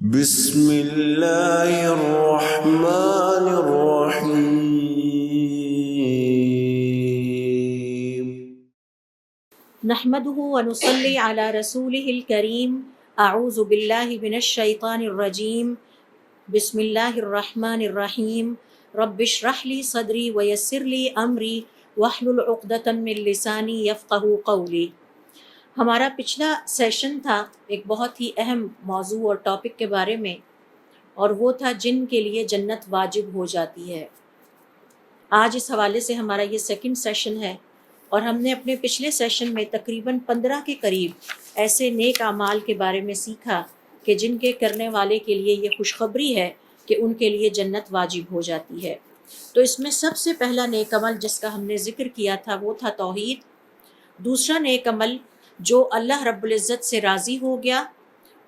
بسم اللہ الرحمن الرحیم نحمده ونصلي على رسوله الكريم اعوذ باللہ من الشیطان الرجیم بسم اللہ الرحمن الرحیم رب اشرح لي صدری ویسر لي امری واحلل عقدۃ من لسانی یفقہوا قولی۔ ہمارا پچھلا سیشن تھا ایک بہت ہی اہم موضوع اور ٹاپک کے بارے میں، اور وہ تھا جن کے لیے جنت واجب ہو جاتی ہے۔ آج اس حوالے سے ہمارا یہ سیکنڈ سیشن ہے، اور ہم نے اپنے پچھلے سیشن میں تقریباً 15 کے قریب ایسے نیک اعمال کے بارے میں سیکھا کہ جن کے کرنے والے کے لیے یہ خوشخبری ہے کہ ان کے لیے جنت واجب ہو جاتی ہے۔ تو اس میں سب سے پہلا نیک عمل جس کا ہم نے ذکر کیا تھا وہ تھا توحید۔ دوسرا نیک عمل جو اللہ رب العزت سے راضی ہو گیا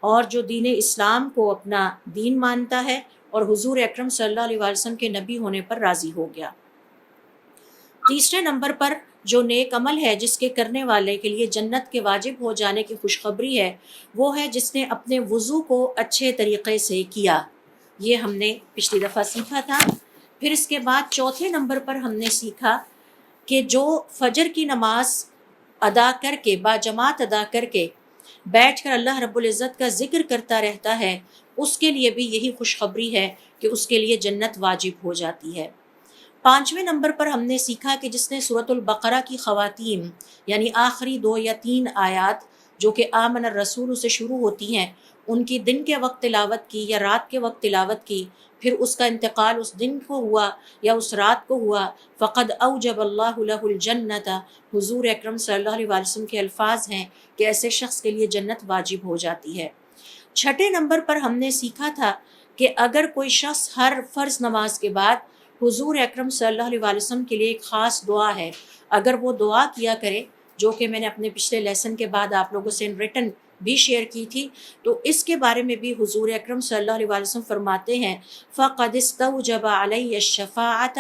اور جو دین اسلام کو اپنا دین مانتا ہے اور حضور اکرم صلی اللہ علیہ وسلم کے نبی ہونے پر راضی ہو گیا۔ تیسرے نمبر پر جو نیک عمل ہے جس کے کرنے والے کے لیے جنت کے واجب ہو جانے کی خوشخبری ہے، وہ ہے جس نے اپنے وضو کو اچھے طریقے سے کیا۔ یہ ہم نے پچھلی دفعہ سیکھا تھا۔ پھر اس کے بعد چوتھے نمبر پر ہم نے سیکھا کہ جو فجر کی نماز ادا کر کے باجماعت ادا کر کے بیٹھ کر اللہ رب العزت کا ذکر کرتا رہتا ہے، اس کے لیے بھی یہی خوشخبری ہے کہ اس کے لیے جنت واجب ہو جاتی ہے۔ پانچویں نمبر پر ہم نے سیکھا کہ جس نے سورۃ البقرہ کی خواتین یعنی آخری 2 یا 3 آیات جو کہ آمن الرسول سے شروع ہوتی ہیں، ان کی دن کے وقت تلاوت کی یا رات کے وقت تلاوت کی، پھر اس کا انتقال اس دن کو ہوا یا اس رات کو ہوا، فقد اوجب اللہ لہ الجنت، حضور اکرم صلی اللہ علیہ وسلم کے الفاظ ہیں کہ ایسے شخص کے لیے جنت واجب ہو جاتی ہے۔ چھٹے نمبر پر ہم نے سیکھا تھا کہ اگر کوئی شخص ہر فرض نماز کے بعد حضور اکرم صلی اللہ علیہ وسلم کے لیے ایک خاص دعا ہے، اگر وہ دعا کیا کرے، جو کہ میں نے اپنے پچھلے لیسن کے بعد آپ لوگوں سے ریٹن بھی شیئر کی تھی، تو اس کے بارے میں بھی حضور اکرم صلی اللہ علیہ وسلم فرماتے ہیں فَقَدِ اسْتَوْجَبَ عَلَيَّ الشَّفَاعَةَ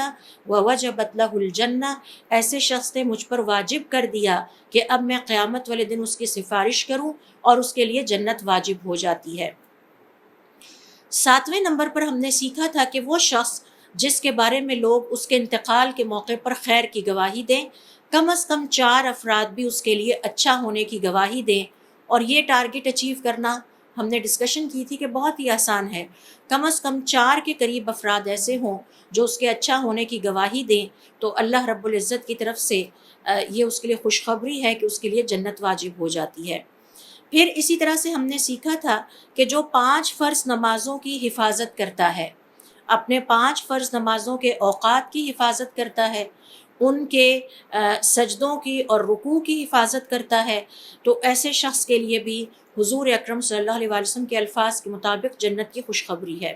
وَوَجَبَتْ لَهُ الْجَنَّةُ، ایسے شخص نے مجھ پر واجب کر دیا کہ اب میں قیامت والے دن اس کی سفارش کروں اور اس کے لیے جنت واجب ہو جاتی ہے۔ ساتویں نمبر پر ہم نے سیکھا تھا کہ وہ شخص جس کے بارے میں لوگ اس کے انتقال کے موقع پر خیر کی گواہی دیں، کم از کم 4 افراد بھی اس کے لیے اچھا ہونے کی گواہی دیں، اور یہ ٹارگٹ اچیو کرنا ہم نے ڈسکشن کی تھی کہ بہت ہی آسان ہے۔ کم از کم 4 کے قریب افراد ایسے ہوں جو اس کے اچھا ہونے کی گواہی دیں، تو اللہ رب العزت کی طرف سے یہ اس کے لیے خوشخبری ہے کہ اس کے لیے جنت واجب ہو جاتی ہے۔ پھر اسی طرح سے ہم نے سیکھا تھا کہ جو 5 فرض نمازوں کی حفاظت کرتا ہے، اپنے 5 فرض نمازوں کے اوقات کی حفاظت کرتا ہے، ان کے سجدوں کی اور رکوع کی حفاظت کرتا ہے، تو ایسے شخص کے لیے بھی حضور اکرم صلی اللہ علیہ وسلم کے الفاظ کے مطابق جنت کی خوشخبری ہے۔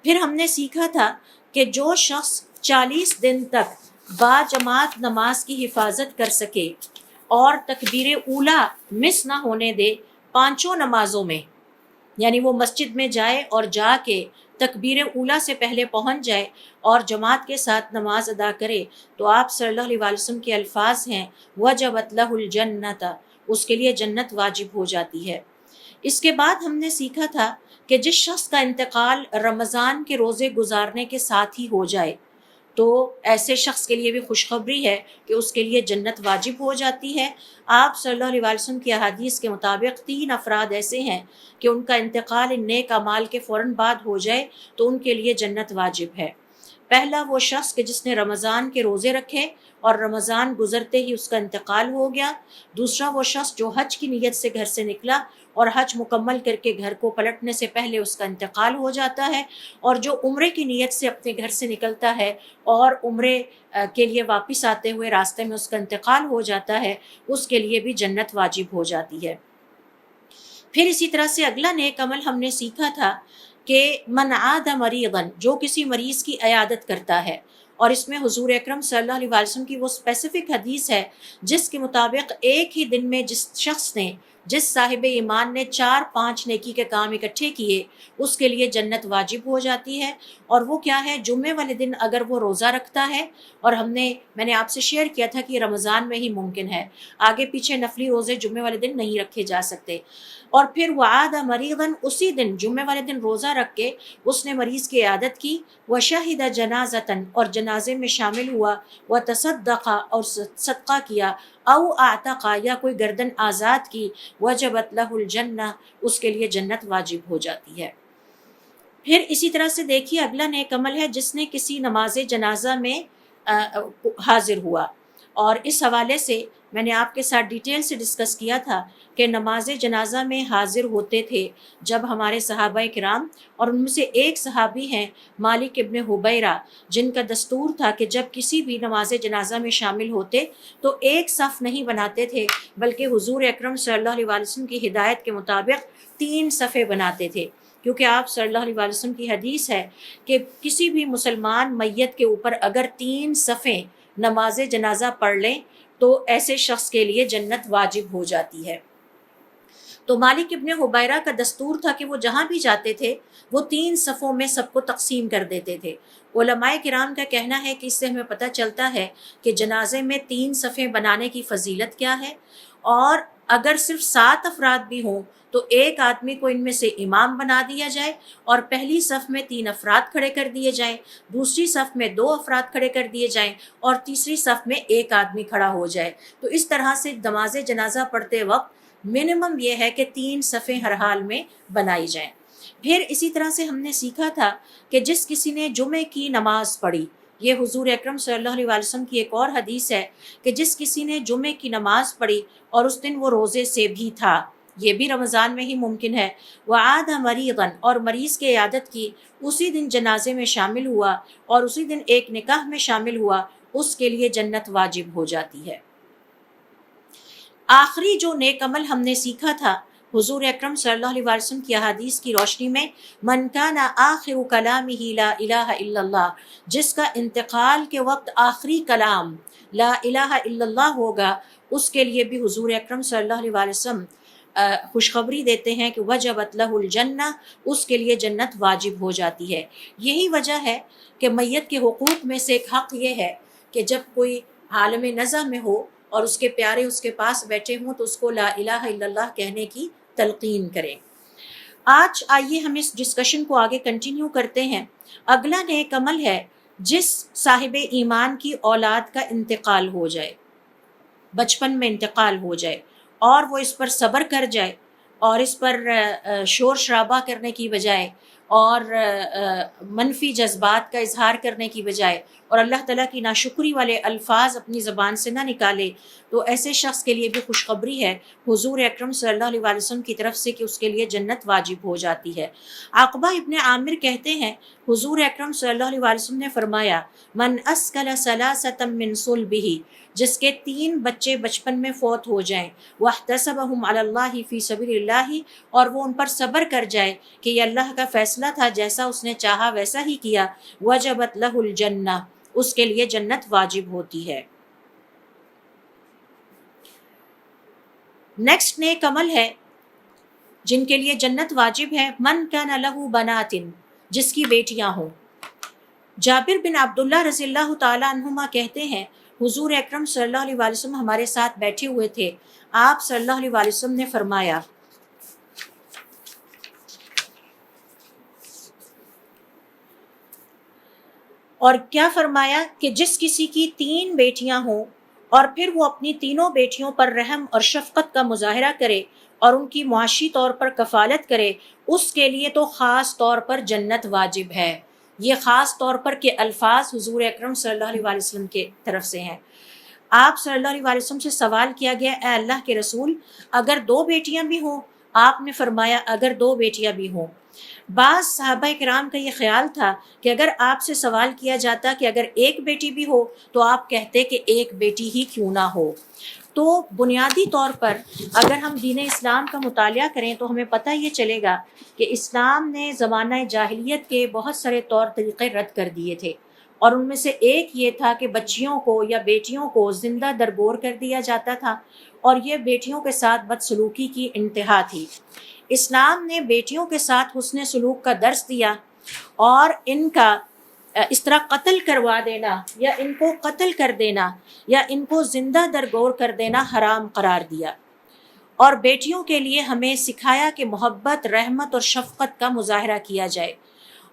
پھر ہم نے سیکھا تھا کہ جو شخص 40 دن تک باجماعت نماز کی حفاظت کر سکے اور تکبیر اولیٰ مس نہ ہونے دے 5 نمازوں میں، یعنی وہ مسجد میں جائے اور جا کے تکبیر اولیٰ سے پہلے پہنچ جائے اور جماعت کے ساتھ نماز ادا کرے، تو آپ صلی اللہ علیہ وسلم کے الفاظ ہیں وجبت لہ الجنت، اس کے لیے جنت واجب ہو جاتی ہے۔ اس کے بعد ہم نے سیکھا تھا کہ جس شخص کا انتقال رمضان کے روزے گزارنے کے ساتھ ہی ہو جائے، تو ایسے شخص کے لیے بھی خوشخبری ہے کہ اس کے لیے جنت واجب ہو جاتی ہے۔ آپ صلی اللہ علیہ وسلم کی احادیث کے مطابق 3 افراد ایسے ہیں کہ ان کا انتقال ان نیک اعمال کے فوراً بعد ہو جائے تو ان کے لیے جنت واجب ہے۔ پہلا وہ شخص کہ جس نے رمضان کے روزے رکھے اور رمضان گزرتے ہی اس کا انتقال ہو گیا۔ دوسرا وہ شخص جو حج کی نیت سے گھر سے نکلا اور حج مکمل کر کے گھر کو پلٹنے سے پہلے اس کا انتقال ہو جاتا ہے، اور جو عمرے کی نیت سے اپنے گھر سے نکلتا ہے اور عمرے کے لیے واپس آتے ہوئے راستے میں اس کا انتقال ہو جاتا ہے، اس کے لیے بھی جنت واجب ہو جاتی ہے۔ پھر اسی طرح سے اگلا نیک عمل ہم نے سیکھا تھا کہ من عاد مریضا، جو کسی مریض کی عیادت کرتا ہے، اور اس میں حضور اکرم صلی اللہ علیہ وسلم کی وہ اسپیسیفک حدیث ہے جس کے مطابق ایک ہی دن میں جس شخص نے جس صاحب ایمان نے 4-5 نیکی کے کام اکٹھے کیے اس کے لیے جنت واجب ہو جاتی ہے۔ اور وہ کیا ہے؟ جمعے والے دن اگر وہ روزہ رکھتا ہے، اور میں نے آپ سے شیئر کیا تھا کہ رمضان میں ہی ممکن ہے، آگے پیچھے نفلی روزے جمعے والے دن نہیں رکھے جا سکتے۔ اور پھر وعاد مریضاً، اسی دن جمعے والے دن روزہ رکھ کے اس نے مریض کی عیادت کی، وشہد جنازتاً، اور جنازے میں شامل ہوا، وتصدق، اور صدقہ کیا، او اعتق، یا کوئی گردن آزاد کی، وجبت لہ الجنہ، اس کے لیے جنت واجب ہو جاتی ہے۔ پھر اسی طرح سے دیکھیے اگلا نیک عمل ہے جس نے کسی نماز جنازہ میں حاضر ہوا، اور اس حوالے سے میں نے آپ کے ساتھ ڈیٹیل سے ڈسکس کیا تھا کہ نماز جنازہ میں حاضر ہوتے تھے جب ہمارے صحابہ کرام، اور ان میں سے ایک صحابی ہیں مالک ابن حبیرہ، جن کا دستور تھا کہ جب کسی بھی نماز جنازہ میں شامل ہوتے تو ایک صف نہیں بناتے تھے، بلکہ حضور اکرم صلی اللہ علیہ وسلم کی ہدایت کے مطابق 3 صفیں بناتے تھے، کیونکہ آپ صلی اللہ علیہ وسلم کی حدیث ہے کہ کسی بھی مسلمان میت کے اوپر اگر 3 صفیں نماز جنازہ پڑھ لیں تو ایسے شخص کے لیے جنت واجب ہو جاتی ہے۔ تو مالک ابن حبیرہ کا دستور تھا کہ وہ جہاں بھی جاتے تھے وہ 3 صفوں میں سب کو تقسیم کر دیتے تھے۔ علماء کرام کا کہنا ہے کہ اس سے ہمیں پتہ چلتا ہے کہ جنازے میں 3 صفیں بنانے کی فضیلت کیا ہے، اور اگر صرف 7 افراد بھی ہوں تو ایک آدمی کو ان میں سے امام بنا دیا جائے، اور پہلی صف میں 3 افراد کھڑے کر دیے جائیں، دوسری صف میں 2 افراد کھڑے کر دیے جائیں، اور تیسری صف میں ایک آدمی کھڑا ہو جائے۔ تو اس طرح سے نماز جنازہ پڑھتے وقت منیمم یہ ہے کہ 3 صفیں ہر حال میں بنائی جائیں۔ پھر اسی طرح سے ہم نے سیکھا تھا کہ جس کسی نے جمعے کی نماز پڑھی، یہ حضور اکرم صلی اللہ علیہ وسلم کی ایک اور حدیث ہے کہ جس کسی نے جمعے کی نماز پڑھی اور اس دن وہ روزے سے بھی تھا، یہ بھی رمضان میں ہی ممکن ہے، وعاد مریضاً، اور مریض کی عیادت کی، اسی دن جنازے میں شامل ہوا اور اسی دن ایک نکاح میں شامل ہوا، اس کے لیے جنت واجب ہو جاتی ہے۔ آخری جو نیک عمل ہم نے سیکھا تھا حضور اکرم صلی اللہ علیہ وسلم کی احادیث کی روشنی میں، من کان آخر کلامہ لا الہ الا اللہ، جس کا انتقال کے وقت آخری کلام لا الہ الا اللہ ہوگا، اس کے لیے بھی حضور اکرم صلی اللہ علیہ وسلم خوشخبری دیتے ہیں کہ وجبت لہ الجنہ، اس کے لیے جنت واجب ہو جاتی ہے۔ یہی وجہ ہے کہ میت کے حقوق میں سے ایک حق یہ ہے کہ جب کوئی عالم نزع میں ہو اور اس کے پیارے اس کے پاس بیٹھے ہوں تو اس کو لا الہ الا اللہ کہنے کی تلقین کریں۔ آج آئیے ہم اس ڈسکشن کو آگے کنٹینیو کرتے ہیں۔ اگلا نیک عمل ہے جس صاحب ایمان کی اولاد کا انتقال ہو جائے، بچپن میں انتقال ہو جائے، اور وہ اس پر صبر کر جائے، اور اس پر شور شرابہ کرنے کی بجائے اور منفی جذبات کا اظہار کرنے کی بجائے اور اللہ تعالیٰ کی ناشکری والے الفاظ اپنی زبان سے نہ نکالے، تو ایسے شخص کے لیے بھی خوشخبری ہے حضور اکرم صلی اللہ علیہ وسلم کی طرف سے کہ اس کے لیے جنت واجب ہو جاتی ہے۔ عقبہ ابن عامر کہتے ہیں حضور اکرم صلی اللہ علیہ وسلم نے فرمایا، من اسکل ثلاثۃ من صلبہ، جس کے 3 بچے بچپن میں فوت ہو جائیں، واحتسبہم علی اللہ فی سبیل اللہ، اور وہ ان پر صبر کر جائے کہ یہ اللہ کا فیصلہ تھا، جیسا اس نے چاہا ویسا ہی کیا، وجبت لہ الجنہ، اس کے لیے جنت واجب ہوتی ہے۔ نیکسٹ نیک عمل ہے جن کے لیے جنت واجب ہے، من کان لہ بنات، جس کی بیٹیاں ہوں۔ جابر بن عبداللہ رضی اللہ تعالی عنہما کہتے ہیں حضور اکرم صلی اللہ علیہ وسلم ہمارے ساتھ بیٹھے ہوئے تھے، آپ صلی اللہ علیہ وسلم نے فرمایا، اور کیا فرمایا کہ جس کسی کی 3 بیٹیاں ہوں اور پھر وہ اپنی تینوں بیٹیوں پر رحم اور شفقت کا مظاہرہ کرے اور ان کی معاشی طور پر کفالت کرے، اس کے لیے تو خاص طور پر جنت واجب ہے۔ یہ خاص طور پر کے الفاظ حضور اکرم صلی اللہ علیہ وسلم کے طرف سے ہیں۔ آپ صلی اللہ علیہ وسلم سے سوال کیا گیا، اے اللہ کے رسول، اگر 2 بیٹیاں بھی ہوں؟ آپ نے فرمایا اگر 2 بیٹیاں بھی ہوں۔ بعض صحابہ کرام کا یہ خیال تھا کہ اگر آپ سے سوال کیا جاتا کہ اگر 1 بیٹی بھی ہو تو آپ کہتے کہ 1 بیٹی ہی کیوں نہ ہو۔ تو بنیادی طور پر اگر ہم دین اسلام کا مطالعہ کریں تو ہمیں پتہ یہ چلے گا کہ اسلام نے زمانہ جاہلیت کے بہت سارے طور طریقے رد کر دیے تھے، اور ان میں سے ایک یہ تھا کہ بچیوں کو یا بیٹیوں کو زندہ درگور کر دیا جاتا تھا، اور یہ بیٹیوں کے ساتھ بدسلوکی کی انتہا تھی۔ اسلام نے بیٹیوں کے ساتھ حسن سلوک کا درس دیا، اور ان کا اس طرح قتل کروا دینا یا ان کو قتل کر دینا یا ان کو زندہ درگور کر دینا حرام قرار دیا۔ اور بیٹیوں کے لیے ہمیں سکھایا کہ محبت، رحمت اور شفقت کا مظاہرہ کیا جائے،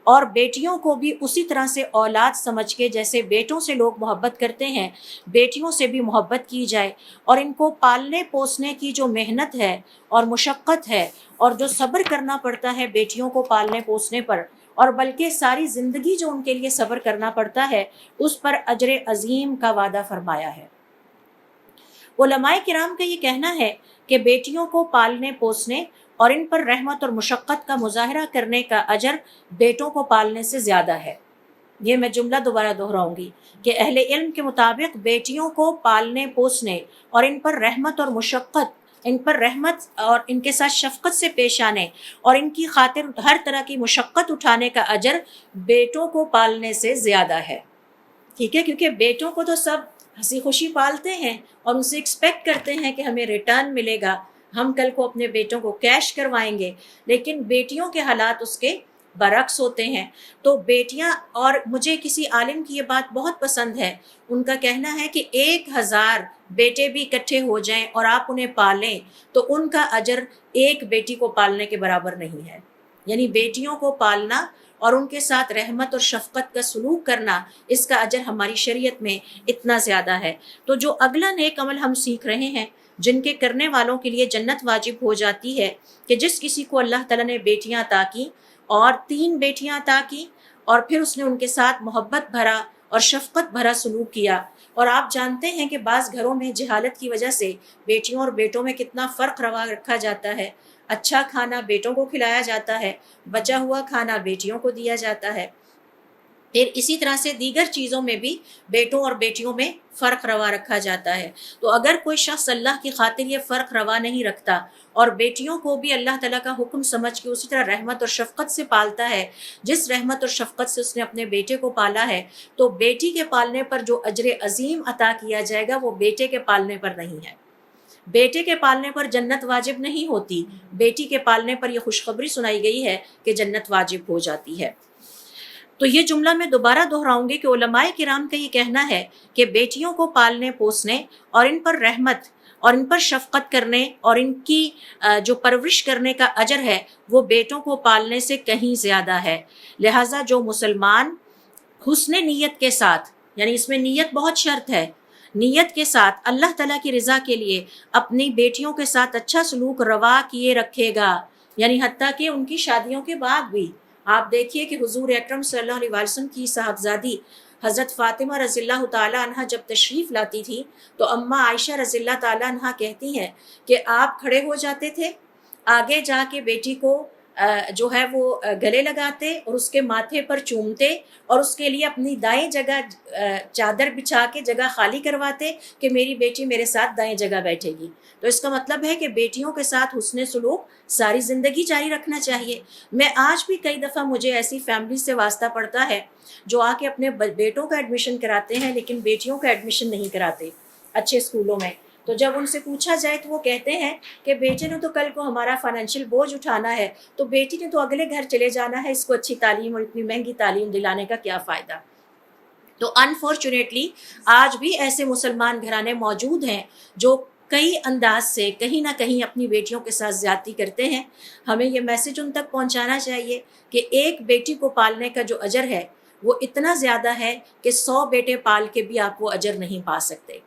اور بیٹیوں کو بھی اسی طرح سے اولاد سمجھ کے جیسے بیٹوں سے لوگ محبت کرتے ہیں بیٹیوں سے بھی محبت کی جائے، اور ان کو پالنے پوسنے کی جو محنت ہے اور مشقت ہے اور جو صبر کرنا پڑتا ہے بیٹیوں کو پالنے پوسنے پر، اور بلکہ ساری زندگی جو ان کے لیے صبر کرنا پڑتا ہے، اس پر اجر عظیم کا وعدہ فرمایا ہے۔ علماء کرام کا یہ کہنا ہے کہ بیٹیوں کو پالنے پوسنے اور ان پر رحمت اور مشقت کا مظاہرہ کرنے کا اجر بیٹوں کو پالنے سے زیادہ ہے۔ یہ میں جملہ دوبارہ دہراؤں گی کہ اہل علم کے مطابق بیٹیوں کو پالنے پوسنے اور ان پر رحمت اور مشقت، ان پر رحمت اور ان کے ساتھ شفقت سے پیش آنے اور ان کی خاطر ہر طرح کی مشقت اٹھانے کا اجر بیٹوں کو پالنے سے زیادہ ہے۔ ٹھیک ہے، کیونکہ بیٹوں کو تو سب ہنسی خوشی پالتے ہیں اور ان سے ایکسپیکٹ کرتے ہیں کہ ہمیں ریٹرن ملے گا، ہم کل کو اپنے بیٹوں کو کیش کروائیں گے، لیکن بیٹیوں کے حالات اس کے برعکس ہوتے ہیں۔ تو بیٹیاں، اور مجھے کسی عالم کی یہ بات بہت پسند ہے، ان کا کہنا ہے کہ 1000 بیٹے بھی اکٹھے ہو جائیں اور آپ انہیں پالیں تو ان کا اجر ایک بیٹی کو پالنے کے برابر نہیں ہے۔ یعنی بیٹیوں کو پالنا اور ان کے ساتھ رحمت اور شفقت کا سلوک کرنا، اس کا اجر ہماری شریعت میں اتنا زیادہ ہے۔ تو جو اگلا نیک عمل ہم سیکھ رہے ہیں جن کے کرنے والوں کے لیے جنت واجب ہو جاتی ہے، کہ جس کسی کو اللہ تعالیٰ نے بیٹیاں عطا کی اور 3 بیٹیاں عطا کی، اور پھر اس نے ان کے ساتھ محبت بھرا اور شفقت بھرا سلوک کیا۔ اور آپ جانتے ہیں کہ بعض گھروں میں جہالت کی وجہ سے بیٹیوں اور بیٹوں میں کتنا فرق روا رکھا جاتا ہے۔ اچھا کھانا بیٹوں کو کھلایا جاتا ہے، بچا ہوا کھانا بیٹیوں کو دیا جاتا ہے۔ پھر اسی طرح سے دیگر چیزوں میں بھی بیٹوں اور بیٹیوں میں فرق روا رکھا جاتا ہے۔ تو اگر کوئی شخص اللہ کی خاطر یہ فرق روا نہیں رکھتا اور بیٹیوں کو بھی اللہ تعالیٰ کا حکم سمجھ کے اسی طرح رحمت اور شفقت سے پالتا ہے جس رحمت اور شفقت سے اس نے اپنے بیٹے کو پالا ہے، تو بیٹی کے پالنے پر جو اجر عظیم عطا کیا جائے گا وہ بیٹے کے پالنے پر نہیں ہے۔ بیٹے کے پالنے پر جنت واجب نہیں ہوتی، بیٹی کے پالنے پر یہ خوشخبری سنائی گئی ہے کہ جنت واجب ہو جاتی ہے۔ تو یہ جملہ میں دوبارہ دہراؤں گی کہ علماء کرام کا یہ کہنا ہے کہ بیٹیوں کو پالنے پوسنے اور ان پر رحمت اور ان پر شفقت کرنے اور ان کی جو پرورش کرنے کا اجر ہے وہ بیٹوں کو پالنے سے کہیں زیادہ ہے۔ لہٰذا جو مسلمان حسن نیت کے ساتھ، یعنی اس میں نیت بہت شرط ہے، نیت کے ساتھ اللہ تعالیٰ کی رضا کے لیے اپنی بیٹیوں کے ساتھ اچھا سلوک روا کیے رکھے گا، یعنی حتیٰ کہ ان کی شادیوں کے بعد بھی آپ دیکھیے کہ حضور اکرم صلی اللہ علیہ وسلم کی صاحبزادی حضرت فاطمہ رضی اللہ تعالیٰ عنہ جب تشریف لاتی تھی تو اماں عائشہ رضی اللہ تعالیٰ عنہ کہتی ہیں کہ آپ کھڑے ہو جاتے تھے، آگے جا کے بیٹی کو جو ہے وہ گلے لگاتے اور اس کے ماتھے پر چومتے اور اس کے لیے اپنی دائیں جگہ چادر بچھا کے جگہ خالی کرواتے کہ میری بیٹی میرے ساتھ دائیں جگہ بیٹھے گی۔ تو اس کا مطلب ہے کہ بیٹیوں کے ساتھ حسن سلوک ساری زندگی جاری رکھنا چاہیے۔ میں آج بھی کئی دفعہ مجھے ایسی فیملی سے واسطہ پڑتا ہے جو آ کے اپنے بیٹوں کا ایڈمیشن کراتے ہیں لیکن بیٹیوں کا ایڈمیشن نہیں کراتے اچھے اسکولوں میں۔ تو جب ان سے پوچھا جائے تو وہ کہتے ہیں کہ بیٹے نے تو کل کو ہمارا فائنینشیل بوجھ اٹھانا ہے، تو بیٹی نے تو اگلے گھر چلے جانا ہے، اس کو اچھی تعلیم اور اتنی مہنگی تعلیم دلانے کا کیا فائدہ۔ تو انفارچونیٹلی آج بھی ایسے مسلمان گھرانے موجود ہیں جو کئی انداز سے کہیں نہ کہیں اپنی بیٹیوں کے ساتھ زیادتی کرتے ہیں۔ ہمیں یہ میسج ان تک پہنچانا چاہیے کہ ایک بیٹی کو پالنے کا جو اجر ہے وہ اتنا زیادہ ہے کہ 100 بیٹے پال کے بھی آپ وہ اجر نہیں پا سکتے۔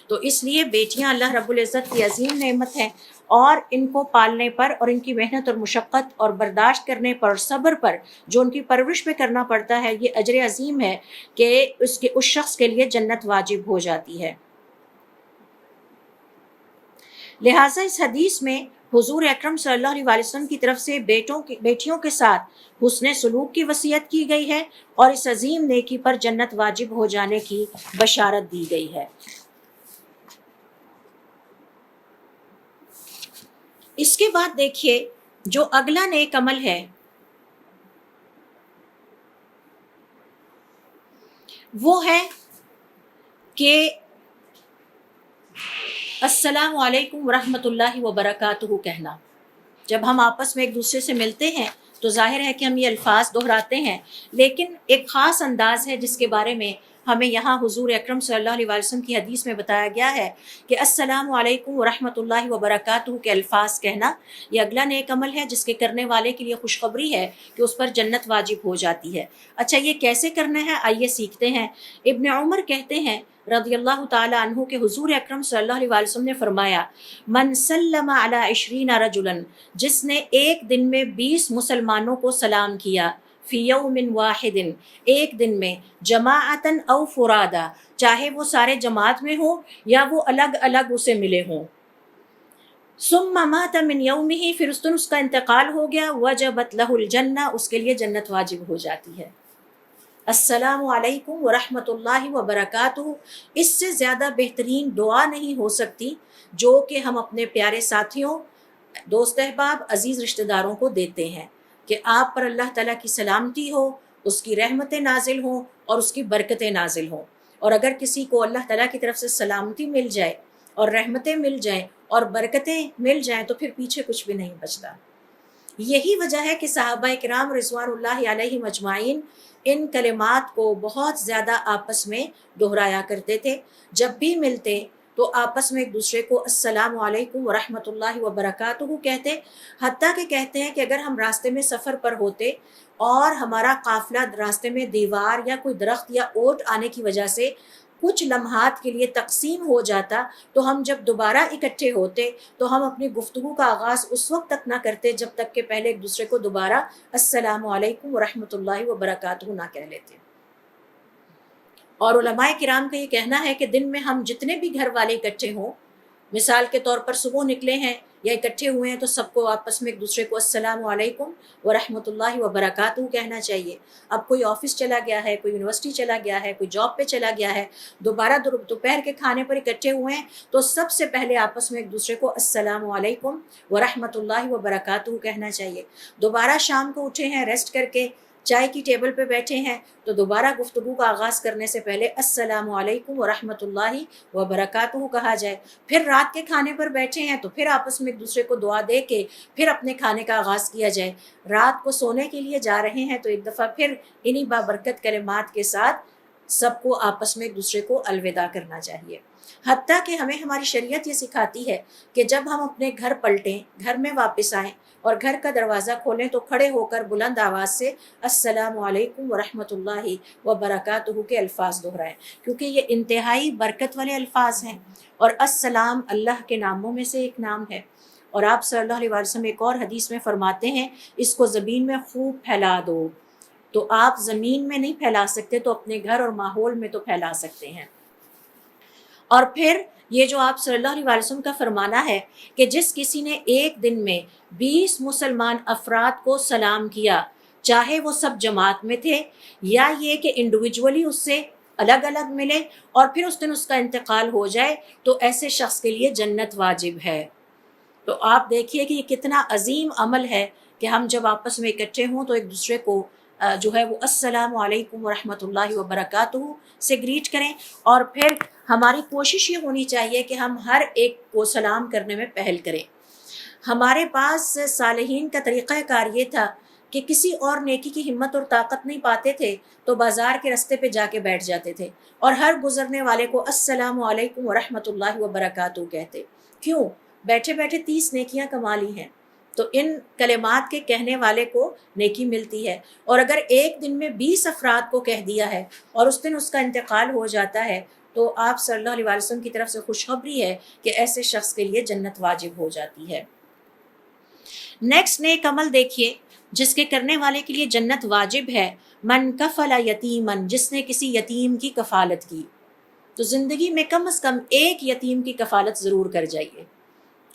تو اس لیے بیٹیاں اللہ رب العزت کی عظیم نعمت ہیں، اور ان کو پالنے پر اور ان کی محنت اور مشقت اور برداشت کرنے پر اور صبر پر جو ان کی پرورش پہ کرنا پڑتا ہے یہ اجر عظیم ہے کہ اس شخص کے لیے جنت واجب ہو جاتی ہے۔ لہٰذا اس حدیث میں حضور اکرم صلی اللہ علیہ وسلم کی طرف سے بیٹیوں کے ساتھ حسن سلوک کی وصیت کی گئی ہے اور اس عظیم نیکی پر جنت واجب ہو جانے کی بشارت دی گئی ہے۔ اس کے بعد دیکھیے جو اگلا نیک عمل ہے وہ ہے کہ السلام علیکم ورحمۃ اللہ وبرکاتہ کہنا۔ جب ہم آپس میں ایک دوسرے سے ملتے ہیں تو ظاہر ہے کہ ہم یہ الفاظ دہراتے ہیں، لیکن ایک خاص انداز ہے جس کے بارے میں ہمیں یہاں حضور اکرم صلی اللہ علیہ وسلم کی حدیث میں بتایا گیا ہے کہ السلام علیکم ورحمۃ اللہ وبرکاتہ کے الفاظ کہنا یہ اگلا نیک عمل ہے جس کے کرنے والے کے لیے خوشخبری ہے کہ اس پر جنت واجب ہو جاتی ہے۔ اچھا، یہ کیسے کرنا ہے آئیے سیکھتے ہیں۔ ابن عمر کہتے ہیں رضی اللہ تعالی عنہ کہ حضور اکرم صلی اللہ علیہ وسلم نے فرمایا، من سلم علی 20 رجلا، جس نے ایک دن میں 20 مسلمانوں کو سلام کیا، فی یوم واحد، ایک دن میں، جماعتن او فرادا، چاہے وہ سارے جماعت میں ہوں یا وہ الگ الگ اسے ملے ہوں، ثم مات من یومہ، پھر اس دن اس کا انتقال ہو گیا، وجبت لہ الجنہ، اس کے لیے جنت واجب ہو جاتی ہے۔ السلام علیکم ورحمۃ اللہ وبرکاتہ، اس سے زیادہ بہترین دعا نہیں ہو سکتی جو کہ ہم اپنے پیارے ساتھیوں، دوست احباب، عزیز رشتہ داروں کو دیتے ہیں کہ آپ پر اللہ تعالیٰ کی سلامتی ہو، اس کی رحمتیں نازل ہوں اور اس کی برکتیں نازل ہوں۔ اور اگر کسی کو اللہ تعالیٰ کی طرف سے سلامتی مل جائے اور رحمتیں مل جائیں اور برکتیں مل جائیں تو پھر پیچھے کچھ بھی نہیں بچتا۔ یہی وجہ ہے کہ صحابہ کرام رضوان اللہ علیہم اجمعین ان کلمات کو بہت زیادہ آپس میں دہرایا کرتے تھے۔ جب بھی ملتے تو آپس میں ایک دوسرے کو السلام علیکم ورحمۃ اللہ وبرکاتہ کہتے، حتیٰ کہ کہتے ہیں کہ اگر ہم راستے میں سفر پر ہوتے اور ہمارا قافلہ راستے میں دیوار یا کوئی درخت یا اوٹ آنے کی وجہ سے کچھ لمحات کے لیے تقسیم ہو جاتا تو ہم جب دوبارہ اکٹھے ہوتے تو ہم اپنی گفتگو کا آغاز اس وقت تک نہ کرتے جب تک کہ پہلے ایک دوسرے کو دوبارہ السلام علیکم ورحمۃ اللہ وبرکاتہ نہ کہہ لیتے۔ اور علماء کرام کا یہ کہنا ہے کہ دن میں ہم جتنے بھی گھر والے اکٹھے ہوں، مثال کے طور پر صبح نکلے ہیں یا اکٹھے ہوئے ہیں تو سب کو آپس میں ایک دوسرے کو السلام علیکم ورحمۃ اللہ وبرکاتہ کہنا چاہیے۔ اب کوئی آفس چلا گیا ہے، کوئی یونیورسٹی چلا گیا ہے، کوئی جاب پہ چلا گیا ہے، دوبارہ دوپہر کے کھانے پر اکٹھے ہوئے ہیں تو سب سے پہلے آپس میں ایک دوسرے کو السلام علیکم ورحمۃ اللہ وبرکاتہ کہنا چاہیے۔ دوبارہ شام کو اٹھے ہیں، ریسٹ کر کے چائے کی ٹیبل پہ بیٹھے ہیں تو دوبارہ گفتگو کا آغاز کرنے سے پہلے السلام علیکم ورحمۃ اللہ وبرکاتہ کہا جائے۔ پھر رات کے کھانے پر بیٹھے ہیں تو پھر آپس میں ایک دوسرے کو دعا دے کے پھر اپنے کھانے کا آغاز کیا جائے۔ رات کو سونے کے لیے جا رہے ہیں تو ایک دفعہ پھر انہی بابرکت کلمات کے ساتھ سب کو آپس میں ایک دوسرے کو الوداع کرنا چاہیے۔ حتیٰ کہ ہمیں ہماری شریعت یہ سکھاتی ہے کہ جب ہم اپنے گھر پلٹیں، گھر میں واپس آئیں اور گھر کا دروازہ کھولیں تو کھڑے ہو کر بلند آواز سے السلام علیکم ورحمۃ اللہ وبرکاتہ کے الفاظ دہرائیں، کیونکہ یہ انتہائی برکت والے الفاظ ہیں، اور السلام اللہ کے ناموں میں سے ایک نام ہے۔ اور آپ صلی اللہ علیہ وسلم ایک اور حدیث میں فرماتے ہیں اس کو زمین میں خوب پھیلا دو۔ تو آپ زمین میں نہیں پھیلا سکتے تو اپنے گھر اور ماحول میں تو پھیلا سکتے ہیں۔ اور پھر یہ جو آپ صلی اللہ علیہ وسلم کا فرمانا ہے کہ جس کسی نے ایک دن میں 20 مسلمان افراد کو سلام کیا، چاہے وہ سب جماعت میں تھے یا یہ کہ انڈیویجولی اس سے الگ الگ ملے اور پھر اس دن اس کا انتقال ہو جائے، تو ایسے شخص کے لیے جنت واجب ہے۔ تو آپ دیکھیے کہ یہ کتنا عظیم عمل ہے کہ ہم جب آپس میں اکٹھے ہوں تو ایک دوسرے کو جو ہے وہ السلام علیکم ورحمۃ اللہ وبرکاتہ سے گریٹ کریں، اور پھر ہماری کوشش یہ ہونی چاہیے کہ ہم ہر ایک کو سلام کرنے میں پہل کریں۔ ہمارے پاس صالحین کا طریقہ کار یہ تھا کہ کسی اور نیکی کی ہمت اور طاقت نہیں پاتے تھے تو بازار کے رستے پہ جا کے بیٹھ جاتے تھے اور ہر گزرنے والے کو السلام علیکم ورحمۃ اللہ وبرکاتہ کہتے۔ کیوں؟ بیٹھے بیٹھے 30 نیکیاں کما لی ہیں، تو ان کلمات کے کہنے والے کو نیکی ملتی ہے۔ اور اگر ایک دن میں 20 افراد کو کہہ دیا ہے اور اس دن اس کا انتقال ہو جاتا ہے تو آپ صلی اللہ علیہ وسلم کی طرف سے خوشخبری ہے کہ ایسے شخص کے لیے جنت واجب ہو جاتی ہے۔ نیکسٹ نیک عمل دیکھیے جس کے کرنے والے کے لیے جنت واجب ہے، من کفل یتیمن، جس نے کسی یتیم کی کفالت کی۔ تو زندگی میں کم از کم ایک یتیم کی کفالت ضرور کر جائیے،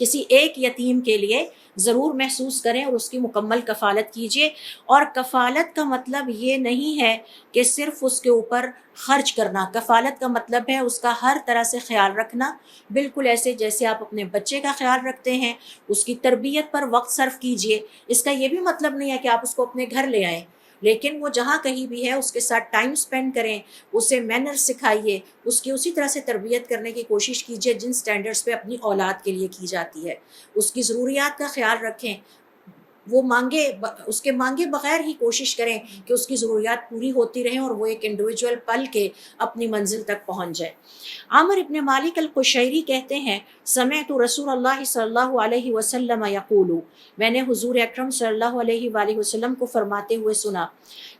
کسی ایک یتیم کے لیے ضرور محسوس کریں اور اس کی مکمل کفالت کیجیے۔ اور کفالت کا مطلب یہ نہیں ہے کہ صرف اس کے اوپر خرچ کرنا، کفالت کا مطلب ہے اس کا ہر طرح سے خیال رکھنا، بالکل ایسے جیسے آپ اپنے بچے کا خیال رکھتے ہیں، اس کی تربیت پر وقت صرف کیجیے۔ اس کا یہ بھی مطلب نہیں ہے کہ آپ اس کو اپنے گھر لے آئیں لیکن وہ جہاں کہیں بھی ہے اس کے ساتھ ٹائم سپینڈ کریں، اسے مینر سکھائیے، اس کی اسی طرح سے تربیت کرنے کی کوشش کیجیے جن سٹینڈرڈز پہ اپنی اولاد کے لیے کی جاتی ہے. اس کی ضروریات کا خیال رکھیں، وہ مانگے، اس کے مانگے بغیر ہی کوشش کریں کہ اس کی ضروریات پوری ہوتی رہیں اور وہ ایک انڈیویجول پل کے اپنی منزل تک پہنچ جائے. عامر ابن مالک القشیری کہتے ہیں سمعت رسول اللہ صلی اللہ علیہ وسلم یقول، میں نے حضور اکرم صلی اللہ علیہ وآلہ وسلم کو فرماتے ہوئے سنا،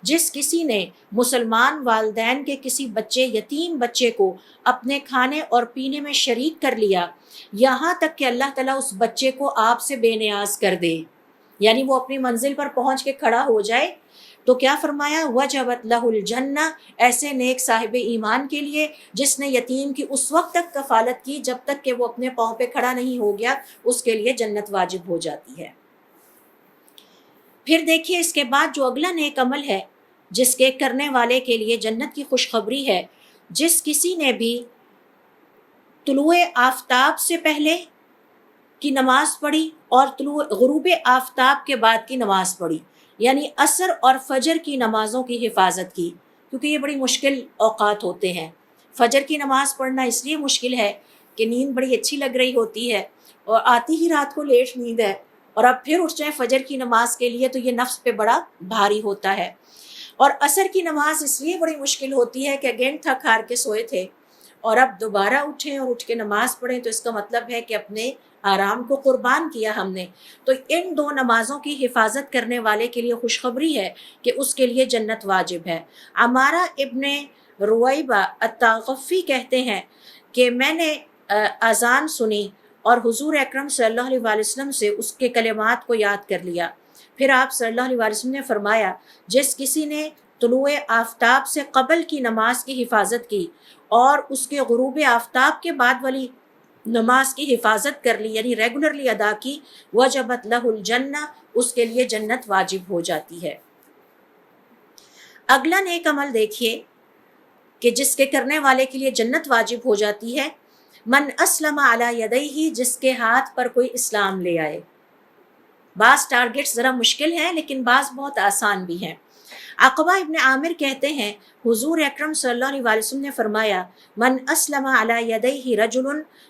جس کسی نے مسلمان والدین کے کسی بچے، یتیم بچے کو اپنے کھانے اور پینے میں شریک کر لیا یہاں تک کہ اللہ تعالیٰ اس بچے کو آپ سے بے نیاز کر دے، یعنی وہ اپنی منزل پر پہنچ کے کھڑا ہو جائے، تو کیا فرمایا، وجبت لہ الجنہ، ایسے نیک صاحب ایمان کے لیے جس نے یتیم کی اس وقت تک کفالت کی جب تک کہ وہ اپنے پاؤں پہ کھڑا نہیں ہو گیا، اس کے لیے جنت واجب ہو جاتی ہے. پھر دیکھیے اس کے بعد جو اگلا نیک عمل ہے جس کے کرنے والے کے لیے جنت کی خوشخبری ہے، جس کسی نے بھی طلوع آفتاب سے پہلے کی نماز پڑھی اور غروب آفتاب کے بعد کی نماز پڑھی، یعنی عصر اور فجر کی نمازوں کی حفاظت کی، کیونکہ یہ بڑی مشکل اوقات ہوتے ہیں. فجر کی نماز پڑھنا اس لیے مشکل ہے کہ نیند بڑی اچھی لگ رہی ہوتی ہے اور آتی ہی رات کو لیٹ نیند ہے، اور اب پھر اٹھ جائیں فجر کی نماز کے لیے تو یہ نفس پہ بڑا بھاری ہوتا ہے. اور عصر کی نماز اس لیے بڑی مشکل ہوتی ہے کہ اگین تھک ہار کے سوئے تھے اور اب دوبارہ اٹھیں اور اٹھ کے نماز پڑھیں، تو اس کا مطلب ہے کہ اپنے آرام کو قربان کیا ہم نے. تو ان دو نمازوں کی حفاظت کرنے والے کے لیے خوشخبری ہے کہ اس کے لیے جنت واجب ہے. عمارہ ابن رویبہ الطاغفی کہتے ہیں کہ میں نے اذان سنی اور حضور اکرم صلی اللہ علیہ وآلہ وسلم سے اس کے کلمات کو یاد کر لیا. پھر آپ صلی اللہ علیہ وآلہ وسلم نے فرمایا، جس کسی نے طلوع آفتاب سے قبل کی نماز کی حفاظت کی اور اس کے غروب آفتاب کے بعد والی نماز کی حفاظت کر لی، یعنی ریگولرلی ادا کی، وجبت لہ الجنہ، اس کے لیے جنت واجب ہو جاتی ہے. اگلا نیک عمل دیکھیے کہ جس کے کرنے والے کے لیے جنت واجب ہو جاتی ہے، من اسلم علی یدیہ، جس کے ہاتھ پر کوئی اسلام لے آئے. بعض ٹارگٹس ذرا مشکل ہیں لیکن بعض بہت آسان بھی ہیں. عقبہ ابن عامر کہتے ہیں حضور اکرم صلی اللہ علیہ وآلہ وسلم نے فرمایا، من اسلم علی یدیہ رجل،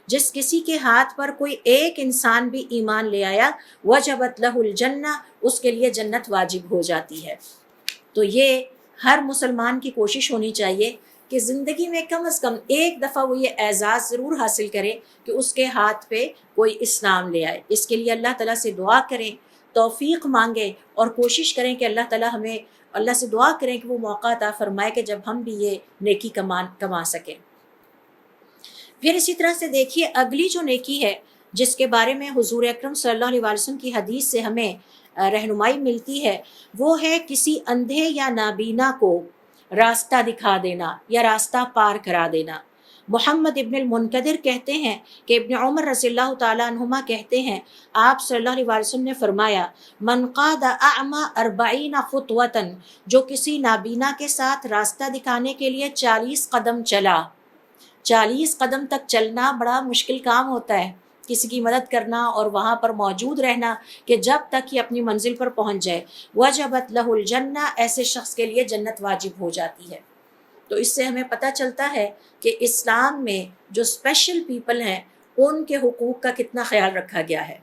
جس کسی کے ہاتھ پر کوئی ایک انسان بھی ایمان لے آیا، وجبت لہ الجنہ، اس کے لیے جنت واجب ہو جاتی ہے. تو یہ ہر مسلمان کی کوشش ہونی چاہیے کہ زندگی میں کم از کم ایک دفعہ وہ یہ اعزاز ضرور حاصل کرے کہ اس کے ہاتھ پہ کوئی اسلام لے آئے. اس کے لیے اللہ تعالیٰ سے دعا کریں، توفیق مانگیں اور کوشش کریں کہ اللہ تعالیٰ ہمیں، اللہ سے دعا کریں کہ وہ موقع عطا فرمائے کہ جب ہم بھی یہ نیکی کما سکیں. پھر اسی طرح سے دیکھیے اگلی جو نیکی ہے جس کے بارے میں حضور اکرم صلی اللہ علیہ وآلہ وسلم کی حدیث سے ہمیں رہنمائی ملتی ہے، وہ ہے کسی اندھے یا نابینا کو راستہ دکھا دینا یا راستہ پار کرا دینا. محمد ابن المنکدر کہتے ہیں کہ ابن عمر رضی اللہ تعالیٰ عنہما کہتے ہیں آپ صلی اللہ علیہ وآلہ وسلم نے فرمایا، من قاد اعمی 40 خطوۃ، جو کسی نابینا کے ساتھ راستہ دکھانے کے لیے 40 قدم چلا. 40 قدم تک چلنا بڑا مشکل کام ہوتا ہے، کسی کی مدد کرنا اور وہاں پر موجود رہنا کہ جب تک یہ اپنی منزل پر پہنچ جائے. وجبت لہ الجنہ، ایسے شخص کے لیے جنت واجب ہو جاتی ہے. تو اس سے ہمیں پتہ چلتا ہے کہ اسلام میں جو اسپیشل پیپل ہیں ان کے حقوق کا کتنا خیال رکھا گیا ہے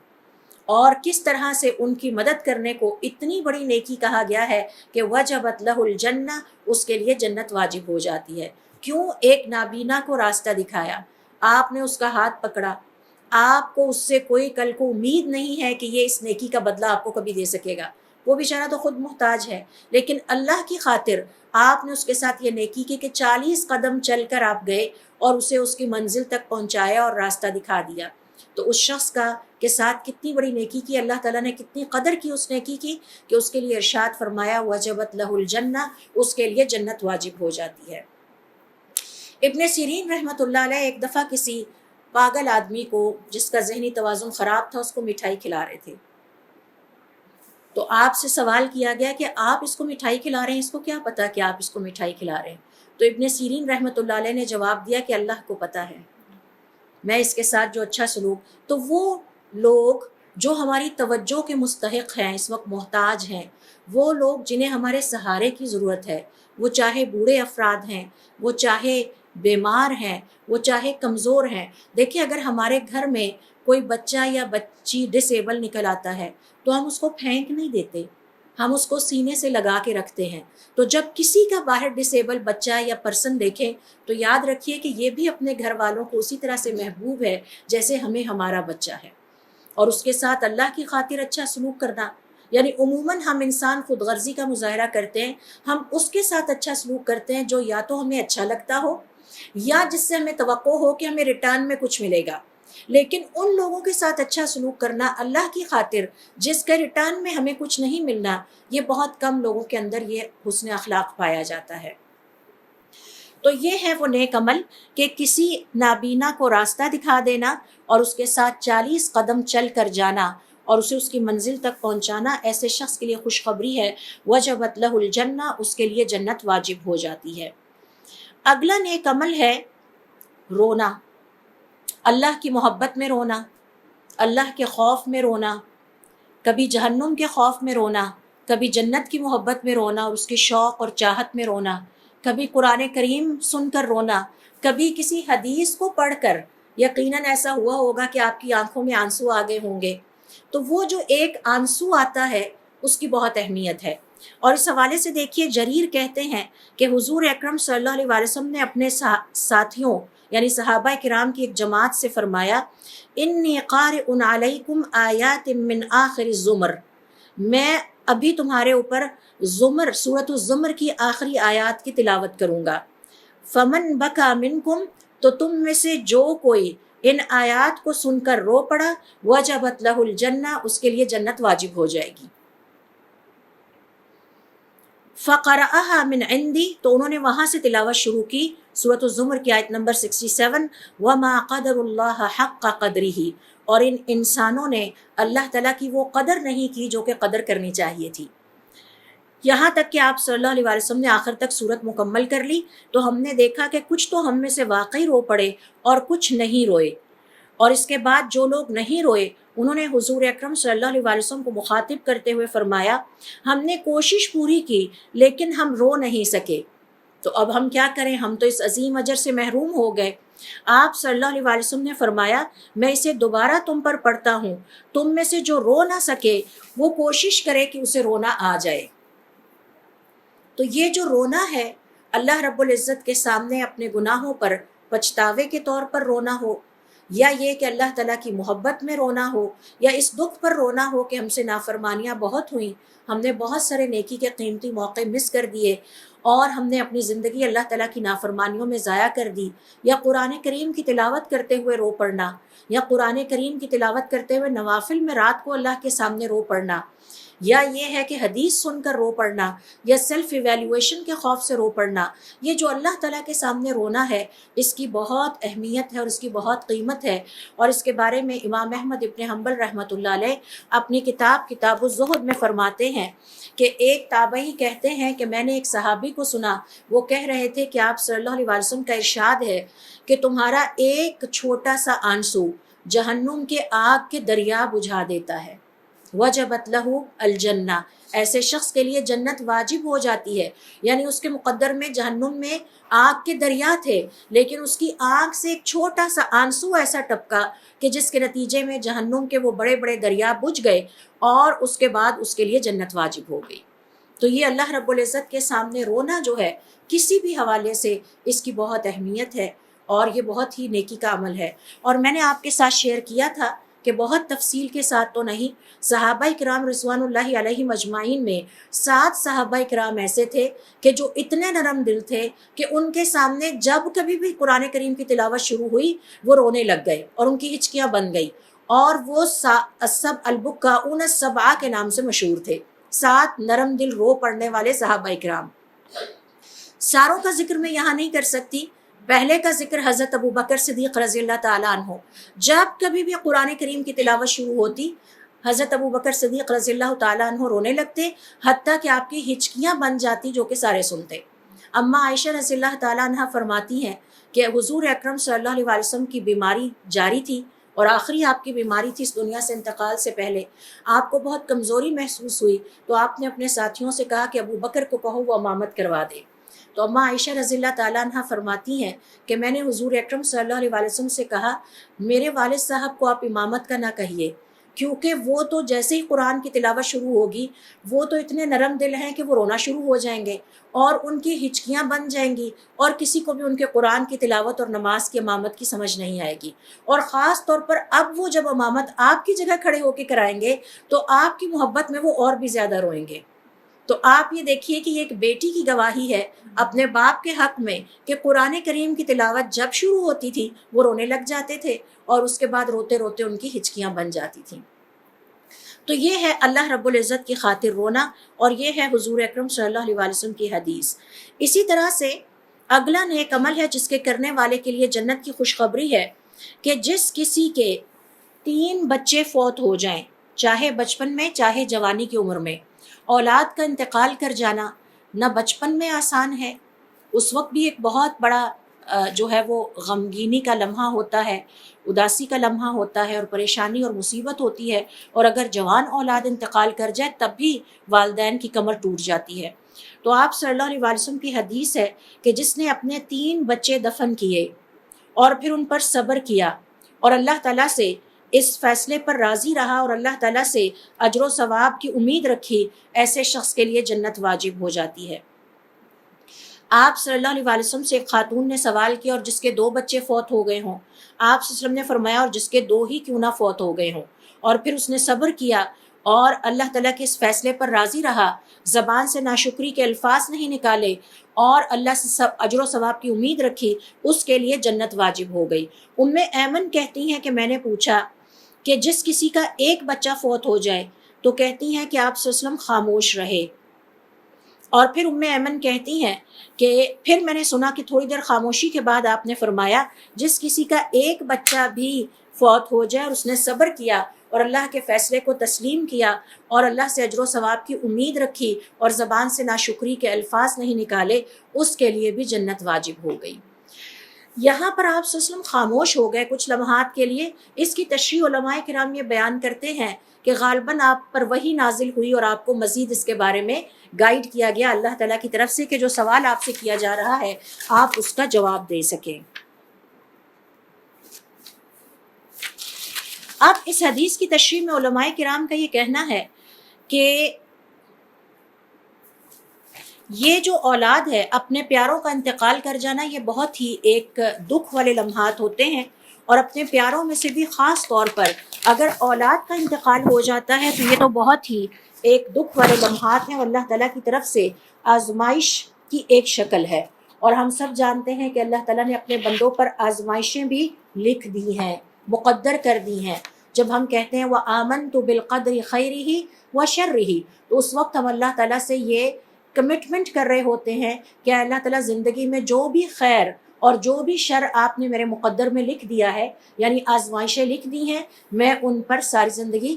اور کس طرح سے ان کی مدد کرنے کو اتنی بڑی نیکی کہا گیا ہے کہ وجبت لہ الجنہ، اس کے لیے جنت واجب ہو جاتی ہے. کیوں؟ ایک نابینا کو راستہ دکھایا، آپ نے اس کا ہاتھ پکڑا، آپ کو اس سے کوئی کل کو امید نہیں ہے کہ یہ اس نیکی کا بدلہ آپ کو کبھی دے سکے گا، وہ بیچارہ تو خود محتاج ہے، لیکن اللہ کی خاطر آپ نے اس کے ساتھ یہ نیکی کی کہ 40 قدم چل کر آپ گئے اور اسے اس کی منزل تک پہنچایا اور راستہ دکھا دیا. تو اس شخص کا کے ساتھ کتنی بڑی نیکی کی، اللہ تعالیٰ نے کتنی قدر کی اس نیکی کی کہ اس کے لیے ارشاد فرمایا وجبت لہ الجنہ، اس کے لیے جنت واجب ہو جاتی ہے. ابن سیرین رحمۃ اللہ علیہ ایک دفعہ کسی پاگل آدمی کو جس کا ذہنی توازن خراب تھا اس کو مٹھائی کھلا رہے تھے. تو آپ سے سوال کیا گیا کہ آپ اس کو مٹھائی کھلا رہے ہیں، اس کو کیا پتا کہ آپ اس کو مٹھائی کھلا رہے ہیں؟ تو ابن سیرین رحمۃ اللہ علیہ نے جواب دیا کہ اللہ کو پتہ ہے، میں اس کے ساتھ جو اچھا سلوک. تو وہ لوگ جو ہماری توجہ کے مستحق ہیں، اس وقت محتاج ہیں، وہ لوگ جنہیں ہمارے سہارے کی ضرورت ہے، وہ چاہے بوڑھے افراد ہیں، وہ چاہے بیمار ہیں، وہ چاہے کمزور ہیں۔ دیکھیں اگر ہمارے گھر میں کوئی بچہ یا بچی ڈس ایبل نکل آتا ہے تو ہم اس کو پھینک نہیں دیتے، ہم اس کو سینے سے لگا کے رکھتے ہیں۔ تو جب کسی کا باہر ڈس ایبل بچہ یا پرسن دیکھیں تو یاد رکھیے کہ یہ بھی اپنے گھر والوں کو اسی طرح سے محبوب ہے جیسے ہمیں ہمارا بچہ ہے، اور اس کے ساتھ اللہ کی خاطر اچھا سلوک کرنا۔ یعنی عموماً ہم انسان خود غرضی کا مظاہرہ کرتے ہیں، ہم اس کے ساتھ اچھا سلوک کرتے ہیں جو یا تو ہمیں اچھا لگتا ہو یا جس سے ہمیں توقع ہو کہ ہمیں ریٹرن میں کچھ ملے گا، لیکن ان لوگوں کے ساتھ اچھا سلوک کرنا اللہ کی خاطر جس کے ریٹرن میں ہمیں کچھ نہیں ملنا، یہ بہت کم لوگوں کے اندر یہ حسن اخلاق پایا جاتا ہے۔ تو یہ ہے وہ نیک عمل کہ کسی نابینا کو راستہ دکھا دینا اور اس کے ساتھ 40 قدم چل کر جانا اور اسے اس کی منزل تک پہنچانا، ایسے شخص کے لیے خوشخبری ہے، وجبت لہ الجنہ، اس کے لیے جنت واجب ہو جاتی ہے۔ اگلا نیک عمل ہے رونا، اللہ کی محبت میں رونا، اللہ کے خوف میں رونا، کبھی جہنم کے خوف میں رونا، کبھی جنت کی محبت میں رونا اور اس کی شوق اور چاہت میں رونا، کبھی قرآن کریم سن کر رونا، کبھی کسی حدیث کو پڑھ کر۔ یقیناً ایسا ہوا ہوگا کہ آپ کی آنکھوں میں آنسو آ گئے ہوں گے، تو وہ جو ایک آنسو آتا ہے اس کی بہت اہمیت ہے۔ اور اس حوالے سے دیکھیے جریر کہتے ہیں کہ حضور اکرم صلی اللہ علیہ وسلم نے اپنے ساتھیوں یعنی صحابہ کرام کی ایک جماعت سے فرمایا، انی قارئ علیکم آیات من آخر الزمر، میں ابھی تمہارے اوپر زمر سورۃ الزمر کی آخری آیات کی تلاوت کروں گا۔ فمن بکا منکم، تو تم میں سے جو کوئی ان آیات کو سن کر رو پڑا، وجبت لہ الجنہ، اس کے لیے جنت واجب ہو جائے گی۔ فقرأها من عندی، تو انہوں نے وہاں سے تلاوت شروع کی سورۃ الزمر کی آیت نمبر 67، وما قدر اللہ حق قدرہ، اور ان انسانوں نے اللہ تعالیٰ کی وہ قدر نہیں کی جو کہ قدر کرنی چاہیے تھی۔ یہاں تک کہ آپ صلی اللہ علیہ وسلم نے آخر تک سورت مکمل کر لی تو ہم نے دیکھا کہ کچھ تو ہم میں سے واقعی رو پڑے اور کچھ نہیں روئے، اور اس کے بعد جو لوگ نہیں روئے انہوں نے حضور اکرم صلی اللہ علیہ وسلم کو مخاطب کرتے ہوئے فرمایا، ہم نے کوشش پوری کی لیکن ہم رو نہیں سکے، تو اب ہم کیا کریں، ہم تو اس عظیم اجر سے محروم ہو گئے۔ آپ صلی اللہ علیہ وسلم نے فرمایا، میں اسے دوبارہ تم پر پڑھتا ہوں، تم میں سے جو رو نہ سکے وہ کوشش کرے کہ اسے رونا آ جائے۔ تو یہ جو رونا ہے اللہ رب العزت کے سامنے اپنے گناہوں پر پچھتاوے کے طور پر رونا ہو، یا یہ کہ اللہ تعالیٰ کی محبت میں رونا ہو، یا اس دکھ پر رونا ہو کہ ہم سے نافرمانیاں بہت ہوئیں، ہم نے بہت سارے نیکی کے قیمتی موقع مس کر دیے اور ہم نے اپنی زندگی اللہ تعالیٰ کی نافرمانیوں میں ضائع کر دی، یا قرآن کریم کی تلاوت کرتے ہوئے رو پڑنا، یا قرآن کریم کی تلاوت کرتے ہوئے نوافل میں رات کو اللہ کے سامنے رو پڑنا، یا یہ ہے کہ حدیث سن کر رو پڑنا، یا سیلف ایویلیویشن کے خوف سے رو پڑنا۔ یہ جو اللہ تعالیٰ کے سامنے رونا ہے اس کی بہت اہمیت ہے اور اس کی بہت قیمت ہے، اور اس کے بارے میں امام احمد ابن حنبل رحمۃ اللہ علیہ اپنی کتاب الزہد میں فرماتے ہیں کہ ایک تابعی کہتے ہیں کہ میں نے ایک صحابی کو سنا، وہ کہہ رہے تھے کہ آپ صلی اللہ علیہ وسلم کا ارشاد ہے کہ تمہارا ایک چھوٹا سا آنسو جہنم کے آگ کے دریا بجھا دیتا ہے، وجبت لہ الجنہ، ایسے شخص کے لیے جنت واجب ہو جاتی ہے۔ یعنی اس کے مقدر میں جہنم میں آگ کے دریا تھے لیکن اس کی آنکھ سے ایک چھوٹا سا آنسو ایسا ٹپکا کہ جس کے نتیجے میں جہنم کے وہ بڑے بڑے دریا بجھ گئے اور اس کے بعد اس کے لیے جنت واجب ہو گئی۔ تو یہ اللہ رب العزت کے سامنے رونا جو ہے کسی بھی حوالے سے اس کی بہت اہمیت ہے اور یہ بہت ہی نیکی کا عمل ہے۔ اور میں نے آپ کے ساتھ شیئر کیا تھا کہ بہت تفصیل کے ساتھ تو نہیں، صحابہ کرام رضوان اللہ علیہم اجمعین میں 7 صحابہ کرام ایسے تھے کہ جو اتنے نرم دل تھے کہ ان کے سامنے جب کبھی بھی قرآن کریم کی تلاوت شروع ہوئی وہ رونے لگ گئے اور ان کی ہچکیاں بن گئی، اور وہ البکاؤن السبعہ کے نام سے مشہور تھے، 7 نرم دل رو پڑنے والے صحابہ کرام۔ ساروں کا ذکر میں یہاں نہیں کر سکتی، پہلے کا ذکر حضرت ابو بکر صدیق رضی اللہ تعالیٰ عنہ، جب کبھی بھی قرآن کریم کی تلاوت شروع ہوتی حضرت ابو بکر صدیق رضی اللہ تعالیٰ عنہ رونے لگتے، حتیٰ کہ آپ کی ہچکیاں بن جاتی جو کہ سارے سنتے۔ اما عائشہ رضی اللہ تعالیٰ عنہ فرماتی ہیں کہ حضور اکرم صلی اللہ علیہ وسلم کی بیماری جاری تھی اور آخری آپ کی بیماری تھی اس دنیا سے انتقال سے پہلے، آپ کو بہت کمزوری محسوس ہوئی تو آپ نے اپنے ساتھیوں سے کہا کہ ابو بکر کو کہو وہ امامت کروا دے۔ تو اماں عائشہ رضی اللہ تعالیٰ عنہ فرماتی ہیں کہ میں نے حضور اکرم صلی اللہ علیہ وسلم سے کہا میرے والد صاحب کو آپ امامت کا نہ کہیے، کیونکہ وہ تو جیسے ہی قرآن کی تلاوت شروع ہوگی وہ تو اتنے نرم دل ہیں کہ وہ رونا شروع ہو جائیں گے اور ان کی ہچکیاں بن جائیں گی، اور کسی کو بھی ان کے قرآن کی تلاوت اور نماز کی امامت کی سمجھ نہیں آئے گی، اور خاص طور پر اب وہ جب امامت آپ کی جگہ کھڑے ہو کے کرائیں گے تو آپ کی محبت میں وہ اور بھی زیادہ روئیں گے۔ تو آپ یہ دیکھیے کہ یہ ایک بیٹی کی گواہی ہے اپنے باپ کے حق میں کہ قرآن کریم کی تلاوت جب شروع ہوتی تھی وہ رونے لگ جاتے تھے اور اس کے بعد روتے روتے ان کی ہچکیاں بن جاتی تھیں۔ تو یہ ہے اللہ رب العزت کی خاطر رونا، اور یہ ہے حضور اکرم صلی اللہ علیہ وسلم کی حدیث۔ اسی طرح سے اگلا نیک عمل ہے جس کے کرنے والے کے لیے جنت کی خوشخبری ہے کہ جس کسی کے 3 بچے فوت ہو جائیں، چاہے بچپن میں چاہے جوانی کی عمر میں۔ اولاد کا انتقال کر جانا نہ بچپن میں آسان ہے، اس وقت بھی ایک بہت بڑا جو ہے وہ غمگینی کا لمحہ ہوتا ہے، اداسی کا لمحہ ہوتا ہے اور پریشانی اور مصیبت ہوتی ہے، اور اگر جوان اولاد انتقال کر جائے تب بھی والدین کی کمر ٹوٹ جاتی ہے۔ تو آپ صلی اللہ علیہ وسلم کی حدیث ہے کہ جس نے اپنے 3 بچے دفن کیے اور پھر ان پر صبر کیا اور اللہ تعالیٰ سے اس فیصلے پر راضی رہا اور اللہ تعالیٰ سے اجر و ثواب کی امید رکھی، ایسے شخص کے لیے جنت واجب ہو جاتی ہے۔ آپ صلی اللہ علیہ وسلم سے ایک خاتون نے سوال کیا اور جس کے 2 بچے فوت ہو گئے ہوں، آپ صلی اللہ علیہ وسلم نے فرمایا اور جس کے 2 ہی کیوں نہ فوت ہو گئے ہوں، اور پھر اس نے صبر کیا اور اللہ تعالیٰ کے اس فیصلے پر راضی رہا، زبان سے ناشکری کے الفاظ نہیں نکالے اور اللہ سے اجر و ثواب کی امید رکھی، اس کے لیے جنت واجب ہو گئی۔ ام ایمن کہتی ہیں کہ میں نے پوچھا کہ جس کسی کا 1 بچہ فوت ہو جائے تو کہتی ہیں کہ آپ صلی اللہ علیہ وسلم خاموش رہے، اور پھر ام ایمن کہتی ہیں کہ پھر میں نے سنا کہ تھوڑی دیر خاموشی کے بعد آپ نے فرمایا جس کسی کا 1 بچہ بھی فوت ہو جائے اور اس نے صبر کیا اور اللہ کے فیصلے کو تسلیم کیا اور اللہ سے اجر و ثواب کی امید رکھی اور زبان سے ناشکری کے الفاظ نہیں نکالے، اس کے لیے بھی جنت واجب ہو گئی۔ یہاں پر آپ صلی اللہ علیہ وسلم خاموش ہو گئے کچھ لمحات کے لیے، اس کی تشریح علماء کرام یہ بیان کرتے ہیں کہ غالباً آپ پر وحی نازل ہوئی اور آپ کو مزید اس کے بارے میں گائیڈ کیا گیا اللہ تعالیٰ کی طرف سے کہ جو سوال آپ سے کیا جا رہا ہے آپ اس کا جواب دے سکیں۔ اب اس حدیث کی تشریح میں علماء کرام کا یہ کہنا ہے کہ یہ جو اولاد ہے اپنے پیاروں کا انتقال کر جانا یہ بہت ہی ایک دکھ والے لمحات ہوتے ہیں، اور اپنے پیاروں میں سے بھی خاص طور پر اگر اولاد کا انتقال ہو جاتا ہے تو یہ تو بہت ہی ایک دکھ والے لمحات ہیں اور اللہ تعالیٰ کی طرف سے آزمائش کی ایک شکل ہے، اور ہم سب جانتے ہیں کہ اللہ تعالیٰ نے اپنے بندوں پر آزمائشیں بھی لکھ دی ہیں، مقدر کر دی ہیں۔ جب ہم کہتے ہیں وَآمَنْتُ بِالْقَدْرِ خَيْرِهِ وَشَرِّهِ تو اس وقت ہم اللہ تعالیٰ سے یہ کمٹمنٹ کر رہے ہوتے ہیں کہ اللہ تعالیٰ زندگی میں جو بھی خیر اور جو بھی شر آپ نے میرے مقدر میں لکھ دیا ہے، یعنی آزمائشیں لکھ دی ہیں، میں ان پر ساری زندگی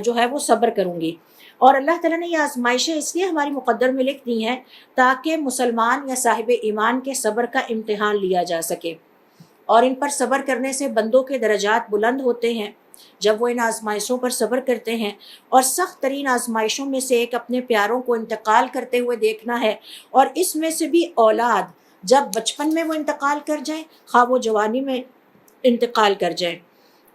جو ہے وہ صبر کروں گی۔ اور اللہ تعالیٰ نے یہ آزمائشیں اس لیے ہماری مقدر میں لکھ دی ہیں تاکہ مسلمان یا صاحب ایمان کے صبر کا امتحان لیا جا سکے، اور ان پر صبر کرنے سے بندوں کے درجات بلند ہوتے ہیں جب وہ ان آزمائشوں پر صبر کرتے ہیں۔ اور سخت ترین آزمائشوں میں سے ایک اپنے پیاروں کو انتقال کرتے ہوئے دیکھنا ہے، اور اس میں سے بھی اولاد جب بچپن میں وہ انتقال کر جائیں، خواہ وہ جوانی میں انتقال کر جائیں،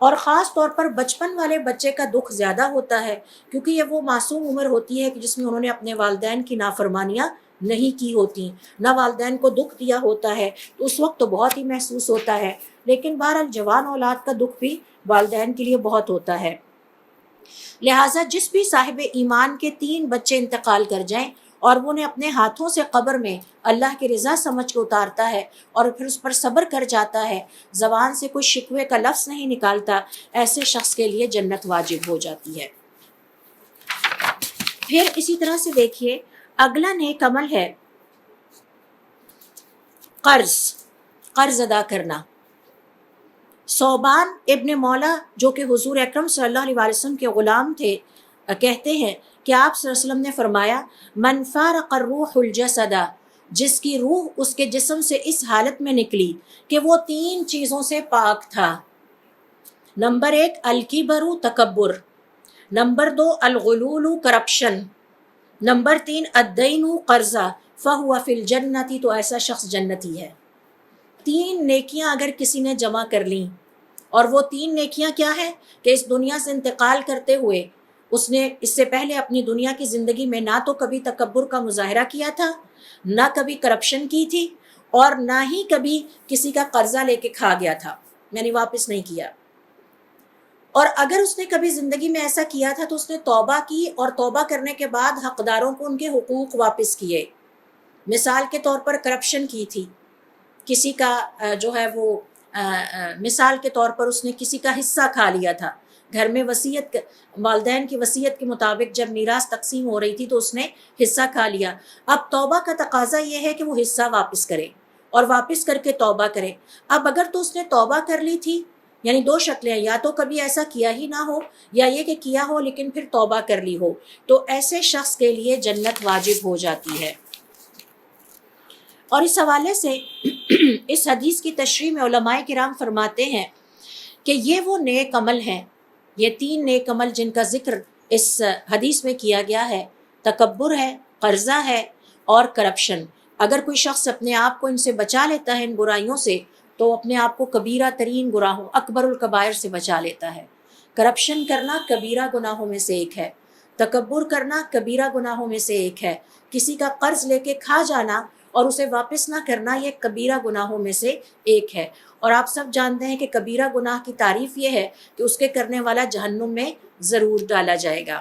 اور خاص طور پر بچپن والے بچے کا دکھ زیادہ ہوتا ہے کیونکہ یہ وہ معصوم عمر ہوتی ہے کہ جس میں انہوں نے اپنے والدین کی نافرمانیاں نہیں کی ہوتی، نہ والدین کو دکھ دیا ہوتا ہے، تو اس وقت تو بہت ہی محسوس ہوتا ہے، لیکن بہرحال جوان اولاد کا دکھ بھی والدین کے لیے بہت ہوتا ہے۔ لہٰذا جس بھی صاحب ایمان کے 3 بچے انتقال کر جائیں اور وہ انہیں اپنے ہاتھوں سے قبر میں اللہ کی رضا سمجھ کے اتارتا ہے اور پھر اس پر صبر کر جاتا ہے، زبان سے کوئی شکوے کا لفظ نہیں نکالتا، ایسے شخص کے لیے جنت واجب ہو جاتی ہے۔ پھر اسی طرح سے دیکھیے اگلا نیک عمل ہے قرض ادا کرنا۔ صوبان ابن مولا جو کہ حضور اکرم صلی اللہ علیہ وسلم کے غلام تھے کہتے ہیں کہ آپ صلی اللہ علیہ وسلم نے فرمایا من فارق الروح الجسد، جس کی روح اس کے جسم سے اس حالت میں نکلی کہ وہ 3 چیزوں سے پاک تھا، نمبر 1 الکبر تکبر، نمبر 2 الغلول کرپشن، نمبر 3 الدین قرضہ فہو فی الجنتی، تو ایسا شخص جنتی ہے۔ 3 نیکیاں اگر کسی نے جمع کر لیں، اور وہ 3 نیکیاں کیا ہیں کہ اس دنیا سے انتقال کرتے ہوئے اس نے اس سے پہلے اپنی دنیا کی زندگی میں نہ تو کبھی تکبر کا مظاہرہ کیا تھا، نہ کبھی کرپشن کی تھی، اور نہ ہی کبھی کسی کا قرضہ لے کے کھا گیا تھا، یعنی واپس نہیں کیا۔ اور اگر اس نے کبھی زندگی میں ایسا کیا تھا تو اس نے توبہ کی، اور توبہ کرنے کے بعد حقداروں کو ان کے حقوق واپس کیے۔ مثال کے طور پر کرپشن کی تھی، کسی کا جو ہے وہ مثال کے طور پر اس نے کسی کا حصہ کھا لیا تھا، گھر میں وصیت، والدین کی وصیت کے مطابق جب میراث تقسیم ہو رہی تھی تو اس نے حصہ کھا لیا۔ اب توبہ کا تقاضا یہ ہے کہ وہ حصہ واپس کرے، اور واپس کر کے توبہ کرے۔ اب اگر تو اس نے توبہ کر لی تھی، یعنی 2 شکلیں، یا تو کبھی ایسا کیا ہی نہ ہو، یا یہ کہ کیا ہو لیکن پھر توبہ کر لی ہو، تو ایسے شخص کے لیے جنت واجب ہو جاتی ہے۔ اور اس حوالے سے اس حدیث کی تشریح میں علماء کرام فرماتے ہیں کہ یہ وہ نیک عمل ہیں، یہ 3 نیک عمل جن کا ذکر اس حدیث میں کیا گیا ہے، تکبر ہے، قرضہ ہے اور کرپشن۔ اگر کوئی شخص اپنے آپ کو ان سے بچا لیتا ہے، ان برائیوں سے، تو اپنے آپ کو کبیرہ ترین گناہوں، اکبر الکبائر سے بچا لیتا ہے۔ کرپشن کرنا کبیرہ گناہوں میں سے ایک ہے، تکبر کرنا کبیرہ گناہوں میں سے ایک ہے، کسی کا قرض لے کے کھا جانا اور اسے واپس نہ کرنا، یہ کبیرہ گناہوں میں سے ایک ہے۔ اور آپ سب جانتے ہیں کہ کبیرہ گناہ کی تعریف یہ ہے کہ اس کے کرنے والا جہنم میں ضرور ڈالا جائے گا۔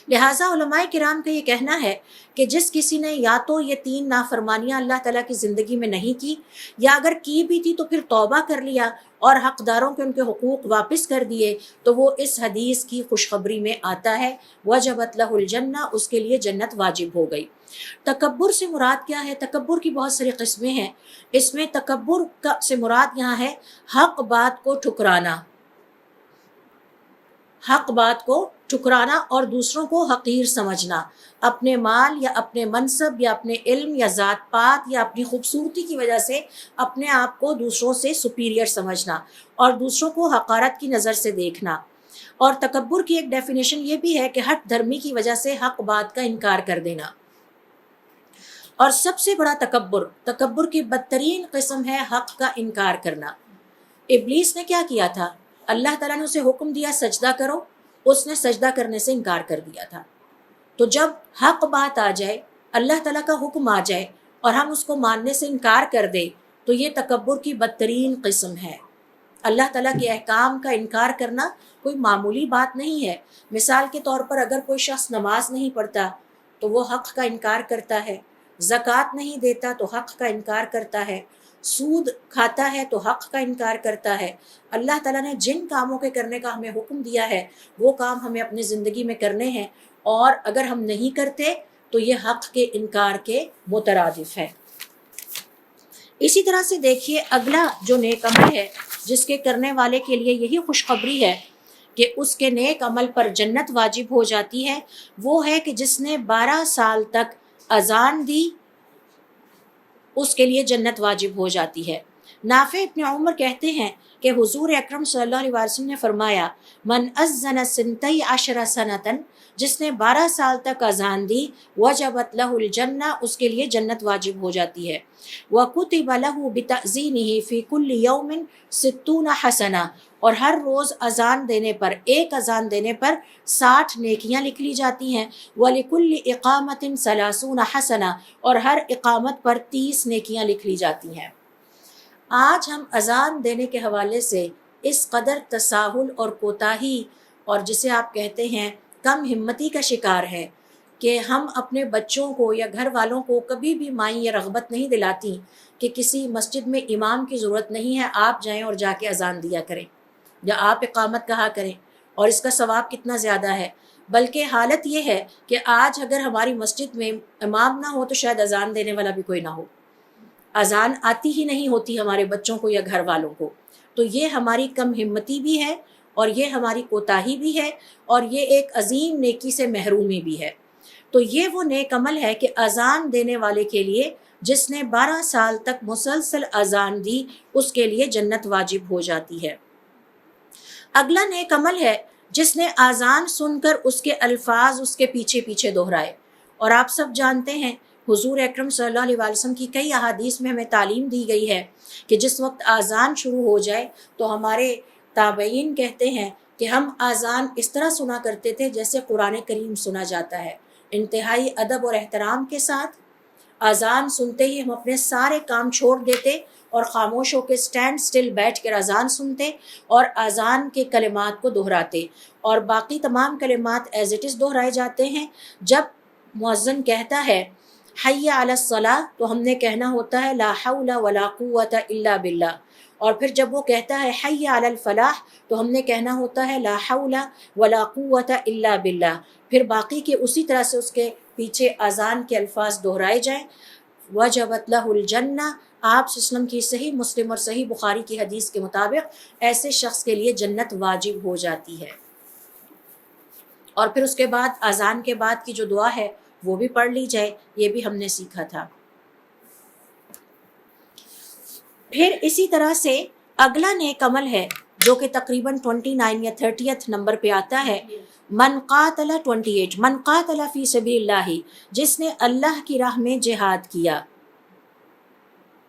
لہٰذا علماء کرام کا یہ کہنا ہے کہ جس کسی نے یا تو یہ 3 نافرمانیاں اللہ تعالیٰ کی زندگی میں نہیں کی، یا اگر کی بھی تھی تو پھر توبہ کر لیا اور حقداروں کے ان کے حقوق واپس کر دیے، تو وہ اس حدیث کی خوشخبری میں آتا ہے، وجبت لہ الجنہ، اس کے لیے جنت واجب ہو گئی۔ تکبر سے مراد کیا ہے؟ تکبر کی بہت ساری قسمیں ہیں۔ اس میں تکبر سے مراد یہاں ہے حق بات کو ٹھکرانا، حق بات کو ٹھکرانا اور دوسروں کو حقیر سمجھنا، اپنے مال یا اپنے منصب یا اپنے علم یا ذات پات یا اپنی خوبصورتی کی وجہ سے اپنے آپ کو دوسروں سے سپیریئر سمجھنا اور دوسروں کو حقارت کی نظر سے دیکھنا۔ اور تکبر کی ایک ڈیفینیشن یہ بھی ہے کہ ہٹ دھرمی کی وجہ سے حق بات کا انکار کر دینا۔ اور سب سے بڑا تکبر کی بدترین قسم ہے حق کا انکار کرنا۔ ابلیس نے کیا کیا تھا؟ اللہ تعالیٰ نے اسے حکم دیا سجدہ کرو، اس نے سجدہ کرنے سے انکار کر دیا تھا۔ تو جب حق بات آ جائے، اللہ تعالیٰ کا حکم آ جائے اور ہم اس کو ماننے سے انکار کر دیں، تو یہ تکبر کی بدترین قسم ہے۔ اللہ تعالیٰ کے احکام کا انکار کرنا کوئی معمولی بات نہیں ہے۔ مثال کے طور پر اگر کوئی شخص نماز نہیں پڑھتا تو وہ حق کا انکار کرتا ہے، زکوٰۃ نہیں دیتا تو حق کا انکار کرتا ہے، سود کھاتا ہے تو حق کا انکار کرتا ہے۔ اللہ تعالیٰ نے جن کاموں کے کرنے کا ہمیں حکم دیا ہے وہ کام ہمیں اپنی زندگی میں کرنے ہیں، اور اگر ہم نہیں کرتے تو یہ حق کے انکار کے مترادف ہے۔ اسی طرح سے دیکھیے اگلا جو نیک عمل ہے جس کے کرنے والے کے لیے یہی خوشخبری ہے کہ اس کے نیک عمل پر جنت واجب ہو جاتی ہے، وہ ہے کہ جس نے 12 سال تک اذان دی، اس کے لیے جنت واجب ہو جاتی ہے۔ نافع ابن عمر کہتے ہیں کہ حضور اکرم صلی اللہ علیہ وسلم نے فرمایا، من اذن 12 سنۃ، جس نے 12 سال تک اذان دی، وجبت لہ الجنہ، اس کے لیے جنت واجب ہو جاتی ہے۔ وکتب لہ بتأذینہ فی کل یوم 60 حسنہ، اور ہر روز اذان دینے پر، ایک اذان دینے پر 60 نیکیاں لکھ لی جاتی ہیں۔ وَلِكُلِّ إِقَامَةٍ 30 حسنہ، اور ہر اقامت پر 30 نیکیاں لکھ لی جاتی ہیں۔ آج ہم اذان دینے کے حوالے سے اس قدر تساہل اور کوتاہی اور جسے آپ کہتے ہیں کم ہمتی کا شکار ہیں کہ ہم اپنے بچوں کو یا گھر والوں کو کبھی بھی مائیں یہ رغبت نہیں دلاتی کہ کسی مسجد میں امام کی ضرورت نہیں ہے، آپ جائیں اور جا کے اذان دیا کریں یا آپ اقامت کہا کریں، اور اس کا ثواب کتنا زیادہ ہے۔ بلکہ حالت یہ ہے کہ آج اگر ہماری مسجد میں امام نہ ہو تو شاید اذان دینے والا بھی کوئی نہ ہو، اذان آتی ہی نہیں ہوتی ہمارے بچوں کو یا گھر والوں کو۔ تو یہ ہماری کم ہمتی بھی ہے، اور یہ ہماری کوتاہی بھی ہے، اور یہ ایک عظیم نیکی سے محرومی بھی ہے۔ تو یہ وہ نیک عمل ہے کہ اذان دینے والے کے لیے، جس نے 12 سال تک مسلسل اذان دی، اس کے لیے جنت واجب ہو جاتی ہے۔ اگلا نیک عمل ہے جس نے اذان سن کر اس کے الفاظ اس کے پیچھے پیچھے دہرائے۔ اور آپ سب جانتے ہیں حضور اکرم صلی اللہ علیہ وسلم کی کئی احادیث میں ہمیں تعلیم دی گئی ہے کہ جس وقت اذان شروع ہو جائے تو ہمارے تابعین کہتے ہیں کہ ہم اذان اس طرح سنا کرتے تھے جیسے قرآن کریم سنا جاتا ہے، انتہائی ادب اور احترام کے ساتھ۔ اذان سنتے ہی ہم اپنے سارے کام چھوڑ دیتے اور خاموش ہو کے اسٹینڈ سٹل بیٹھ کر اذان سنتے اور اذان کے کلمات کو دہراتے، اور باقی تمام کلمات ایز اٹ از دہرائے جاتے ہیں۔ جب مؤذن کہتا ہے حی علی الصلاۃ تو ہم نے کہنا ہوتا ہے لا حول ولا قوۃ الا باللہ، اور پھر جب وہ کہتا ہے حی علی الفلاح تو ہم نے کہنا ہوتا ہے لا حول ولا قوۃ الا باللہ، پھر باقی کے اسی طرح سے اس کے پیچھے اذان کے الفاظ دہرائے جائیں۔ وجبت لہ الجنہ، آپ صلی اللہ علیہ وسلم کی صحیح مسلم اور صحیح بخاری کی حدیث کے مطابق ایسے شخص کے لیے جنت واجب ہو جاتی ہے۔ اور پھر اس کے بعد اذان کے بعد کی جو دعا ہے وہ بھی پڑھ لی جائے، یہ بھی ہم نے سیکھا تھا۔ پھر اسی طرح سے اگلا نیک عمل ہے جو کہ تقریباً 29 یا 30 نمبر پہ آتا ہے، من قاتل 28 من قاتل فی سبیل اللہ، جس نے اللہ کی راہ میں جہاد کیا،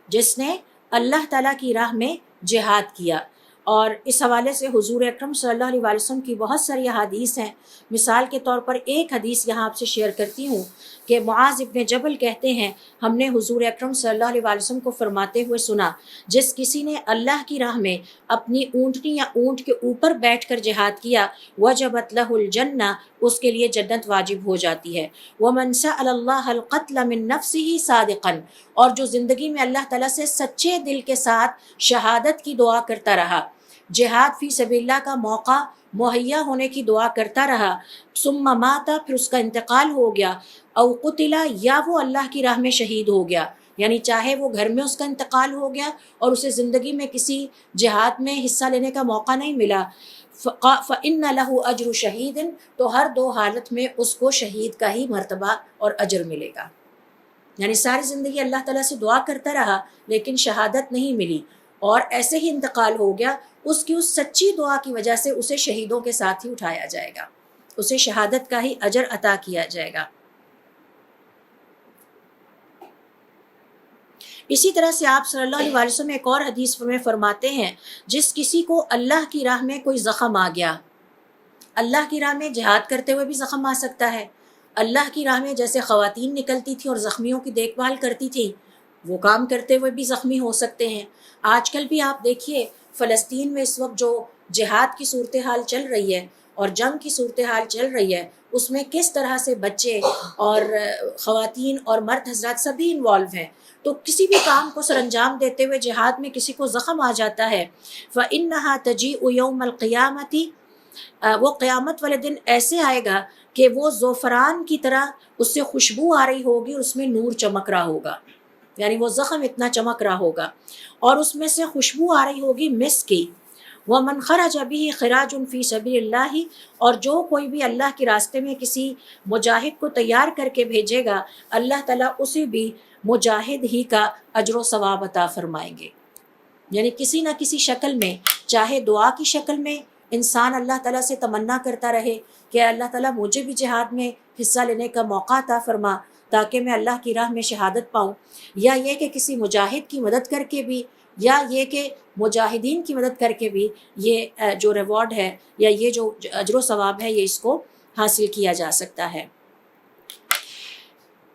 جس نے اللہ تعالیٰ کی راہ میں جہاد کیا۔ اور اس حوالے سے حضور اکرم صلی اللہ علیہ وسلم کی بہت ساری احادیث ہیں۔ مثال کے طور پر ایک حدیث یہاں آپ سے شیئر کرتی ہوں کہ معاذ ابن جبل کہتے ہیں ہم نے حضور اکرم صلی اللہ علیہ وسلم کو فرماتے ہوئے سنا، جس کسی نے اللہ کی راہ میں اپنی اونٹنی یا اونٹ کے اوپر بیٹھ کر جہاد کیا وجبت لہ الجنہ، اس کے لیے جنت واجب ہو جاتی ہے۔ ومن سأل اللہ القتل من نفسہ صادقا، اور جو زندگی میں اللہ تعالیٰ سے سچے دل کے ساتھ شہادت کی دعا کرتا رہا، جہاد فی سبیل اللہ کا موقع مہیا ہونے کی دعا کرتا رہا، ثم مات، پھر اس کا انتقال ہو گیا، او قتل، یا وہ اللہ کی راہ میں شہید ہو گیا، یعنی چاہے وہ گھر میں اس کا انتقال ہو گیا اور اسے زندگی میں کسی جہاد میں حصہ لینے کا موقع نہیں ملا، فإن لہ اجر شہید، تو ہر دو حالت میں اس کو شہید کا ہی مرتبہ اور اجر ملے گا۔ یعنی ساری زندگی اللہ تعالیٰ سے دعا کرتا رہا لیکن شہادت نہیں ملی اور ایسے ہی انتقال ہو گیا، اس کی اس سچی دعا کی وجہ سے اسے شہیدوں کے ساتھ ہی اٹھایا جائے گا، اسے شہادت کا ہی اجر عطا کیا جائے گا۔ اسی طرح سے آپ صلی اللہ علیہ وسلم ایک اور حدیث میں فرماتے ہیں جس کسی کو اللہ کی راہ میں کوئی زخم آ گیا، اللہ کی راہ میں جہاد کرتے ہوئے بھی زخم آ سکتا ہے، اللہ کی راہ میں جیسے خواتین نکلتی تھیں اور زخمیوں کی دیکھ بھال کرتی تھیں وہ کام کرتے ہوئے بھی زخمی ہو سکتے ہیں۔ آج کل بھی آپ دیکھیے فلسطین میں اس وقت جو جہاد کی صورتحال چل رہی ہے اور جنگ کی صورتحال چل رہی ہے، اس میں کس طرح سے بچے اور خواتین اور مرد حضرات سبھی انوالو ہیں۔ تو کسی بھی کام کو سر انجام دیتے ہوئے جہاد میں کسی کو زخم آ جاتا ہے، فَإِنَّهَا تَجِيءُ يَوْمَ الْقِيَامَةِ، وہ قیامت والے دن ایسے آئے گا کہ وہ زعفران کی طرح اس سے خوشبو آ رہی ہوگی اور اس میں نور چمک رہا ہوگا، یعنی وہ زخم اتنا چمک رہا ہوگا اور اس میں سے خوشبو آ رہی ہوگی مسک کی۔ وَمَنْ خَرَجَ بِهِ خِرَاجٌ فِي سَبِيلِ اللَّهِ، اور جو کوئی بھی اللہ کے راستے میں کسی مجاہد کو تیار کر کے بھیجے گا اللہ تعالیٰ اسے بھی مجاہد ہی کا اجر و ثواب عطا فرمائیں گے۔ یعنی کسی نہ کسی شکل میں، چاہے دعا کی شکل میں انسان اللہ تعالیٰ سے تمنا کرتا رہے کہ اللہ تعالیٰ مجھے بھی جہاد میں حصہ لینے کا موقع عطا فرما تاکہ میں اللہ کی راہ میں شہادت پاؤں، یا یہ کہ کسی مجاہد کی مدد کر کے بھی، یا یہ کہ مجاہدین کی مدد کر کے بھی یہ جو ریوارڈ ہے یا یہ جو اجر و ثواب ہے یہ اس کو حاصل کیا جا سکتا ہے۔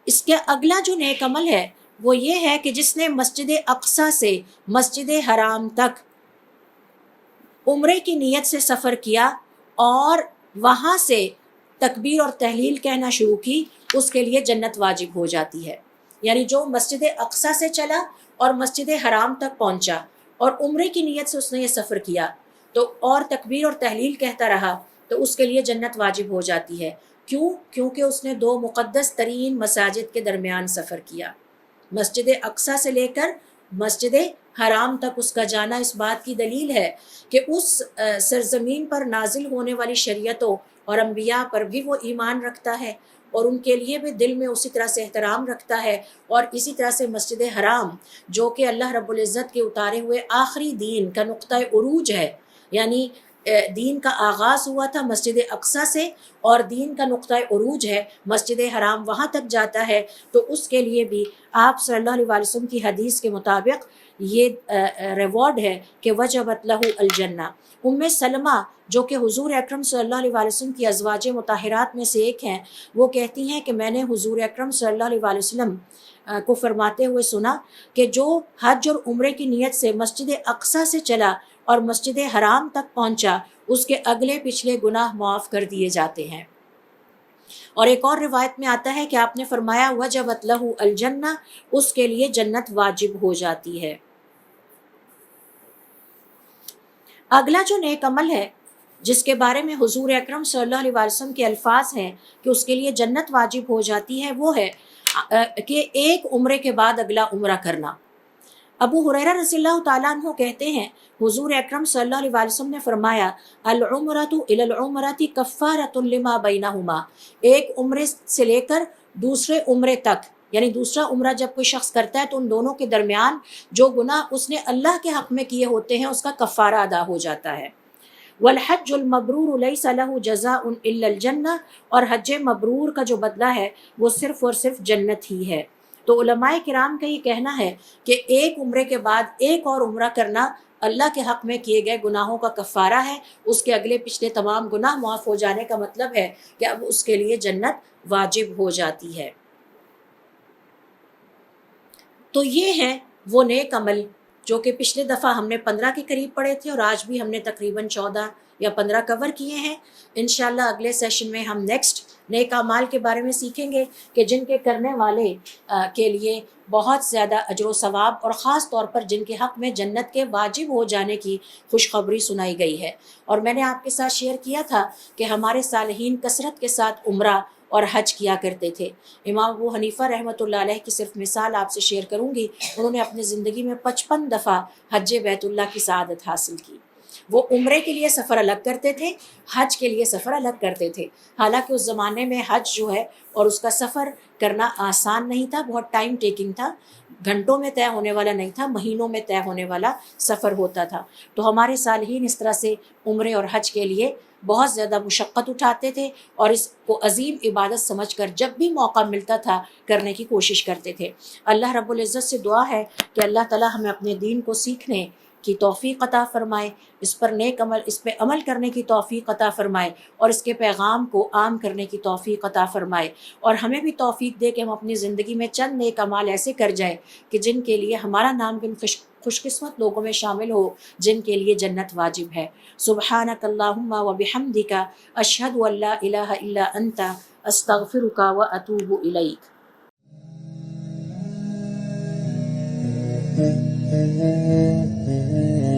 اس کے اگلا جو نیک عمل ہے وہ یہ ہے کہ جس نے مسجد اقصیٰ سے مسجد حرام تک عمرے کی نیت سے سفر کیا اور وہاں سے تکبیر اور تحلیل کہنا شروع کی، اس کے لیے جنت واجب ہو جاتی ہے۔ یعنی جو مسجد اقصیٰ سے چلا اور مسجد حرام تک پہنچا اور عمرے کی نیت سے اس نے یہ سفر کیا تو اور تکبیر اور تحلیل کہتا رہا تو اس کے لیے جنت واجب ہو جاتی ہے۔ کیوں؟ کیونکہ اس نے دو مقدس ترین مساجد کے درمیان سفر کیا، مسجد اقصیٰ سے لے کر مسجد حرام تک اس کا جانا اس بات کی دلیل ہے کہ اس سرزمین پر نازل ہونے والی شریعتوں اور انبیاء پر بھی وہ ایمان رکھتا ہے اور ان کے لیے بھی دل میں اسی طرح سے احترام رکھتا ہے، اور اسی طرح سے مسجد حرام جو کہ اللہ رب العزت کے اتارے ہوئے آخری دین کا نقطہ عروج ہے، یعنی دین کا آغاز ہوا تھا مسجد اقصیٰ سے، اور دین کا نقطہ عروج ہے مسجد حرام، وہاں تک جاتا ہے، تو اس کے لیے بھی آپ صلی اللہ علیہ وسلم کی حدیث کے مطابق یہ ریوارڈ ہے کہ وجبت لہ الجنہ۔ ام سلمہ جو کہ حضور اکرم صلی اللہ علیہ وسلم کی ازواج مطہرات میں سے ایک ہیں، وہ کہتی ہیں کہ میں نے حضور اکرم صلی اللہ علیہ وسلم کو فرماتے ہوئے سنا کہ جو حج اور عمرے کی نیت سے مسجد اقصیٰ سے چلا اور مسجد حرام تک پہنچا، اس کے اگلے پچھلے گناہ معاف کر دیے جاتے ہیں۔ اور ایک اور روایت میں آتا ہے کہ آپ نے فرمایا وجبت لہ الجنہ، اس کے لیے جنت واجب ہو جاتی ہے۔ اگلا جو نیک عمل ہے جس کے بارے میں حضور اکرم صلی اللہ علیہ وسلم کے الفاظ ہیں کہ اس کے لیے جنت واجب ہو جاتی ہے، وہ ہے کہ ایک عمرے کے بعد اگلا عمرہ کرنا۔ ابو ہریرہ رضی اللہ تعالیٰ عنہ کہتے ہیں حضور اکرم صلی اللہ علیہ وسلم نے فرمایا العمرۃ الی العمرۃ کفارۃ لما بینہما، ایک عمرے سے لے کر دوسرے عمرے تک، یعنی دوسرا عمرہ جب کوئی شخص کرتا ہے تو ان دونوں کے درمیان جو گناہ اس نے اللہ کے حق میں کیے ہوتے ہیں اس کا کفارہ ادا ہو جاتا ہے۔ والحج المبرور لیس لہ جزاء الا الجنہ، اور حج مبرور کا جو بدلہ ہے وہ صرف اور صرف جنت ہی ہے۔ تو علماء کرام کا یہ کہنا ہے کہ ایک عمرے کے بعد ایک اور عمرہ کرنا اللہ کے حق میں کیے گئے گناہوں کا کفارہ ہے، اس کے اگلے پچھلے تمام گناہ معاف ہو جانے کا مطلب ہے کہ اب اس کے لیے جنت واجب ہو جاتی ہے۔ تو یہ ہے وہ نیک عمل جو کہ پچھلے دفعہ ہم نے 15 کے قریب پڑھے تھے، اور آج بھی ہم نے تقریباً 14 یا 15 کور کیے ہیں۔ انشاءاللہ اگلے سیشن میں ہم نیکسٹ نیک اعمال کے بارے میں سیکھیں گے کہ جن کے کرنے والے کے لیے بہت زیادہ اجر و ثواب، اور خاص طور پر جن کے حق میں جنت کے واجب ہو جانے کی خوشخبری سنائی گئی ہے۔ اور میں نے آپ کے ساتھ شیئر کیا تھا کہ ہمارے صالحین کثرت کے ساتھ عمرہ اور حج کیا کرتے تھے۔ امام ابو حنیفہ رحمۃ اللہ علیہ کی صرف مثال آپ سے شیئر کروں گی، انہوں نے اپنی زندگی میں 55 دفعہ حج بیت اللہ کی سعادت حاصل کی۔ وہ عمرے کے لیے سفر الگ کرتے تھے، حج کے لیے سفر الگ کرتے تھے، حالانکہ اس زمانے میں حج جو ہے اور اس کا سفر کرنا آسان نہیں تھا، بہت ٹائم ٹیکنگ تھا، گھنٹوں میں طے ہونے والا نہیں تھا، مہینوں میں طے ہونے والا سفر ہوتا تھا۔ تو ہمارے صالحین اس طرح سے عمرے اور حج کے لیے بہت زیادہ مشقت اٹھاتے تھے، اور اس کو عظیم عبادت سمجھ کر جب بھی موقع ملتا تھا کرنے کی کوشش کرتے تھے۔ اللہ رب العزت سے دعا ہے کہ اللہ تعالی ہمیں اپنے دین کو سیکھنے کی توفیق عطا فرمائے، اس پر نیک عمل، اس پہ عمل کرنے کی توفیق عطا فرمائے، اور اس کے پیغام کو عام کرنے کی توفیق عطا فرمائے، اور ہمیں بھی توفیق دے کہ ہم اپنی زندگی میں چند نیک اعمال ایسے کر جائیں کہ جن کے لیے ہمارا نام بھی خوش قسمت لوگوں میں شامل ہو جن کے لیے جنت واجب ہے۔ سبحانک اللہم و بحمدک، اشہد ان لا الہ الا انت، استغفرک و اتوب الیک۔ Mm-hmm.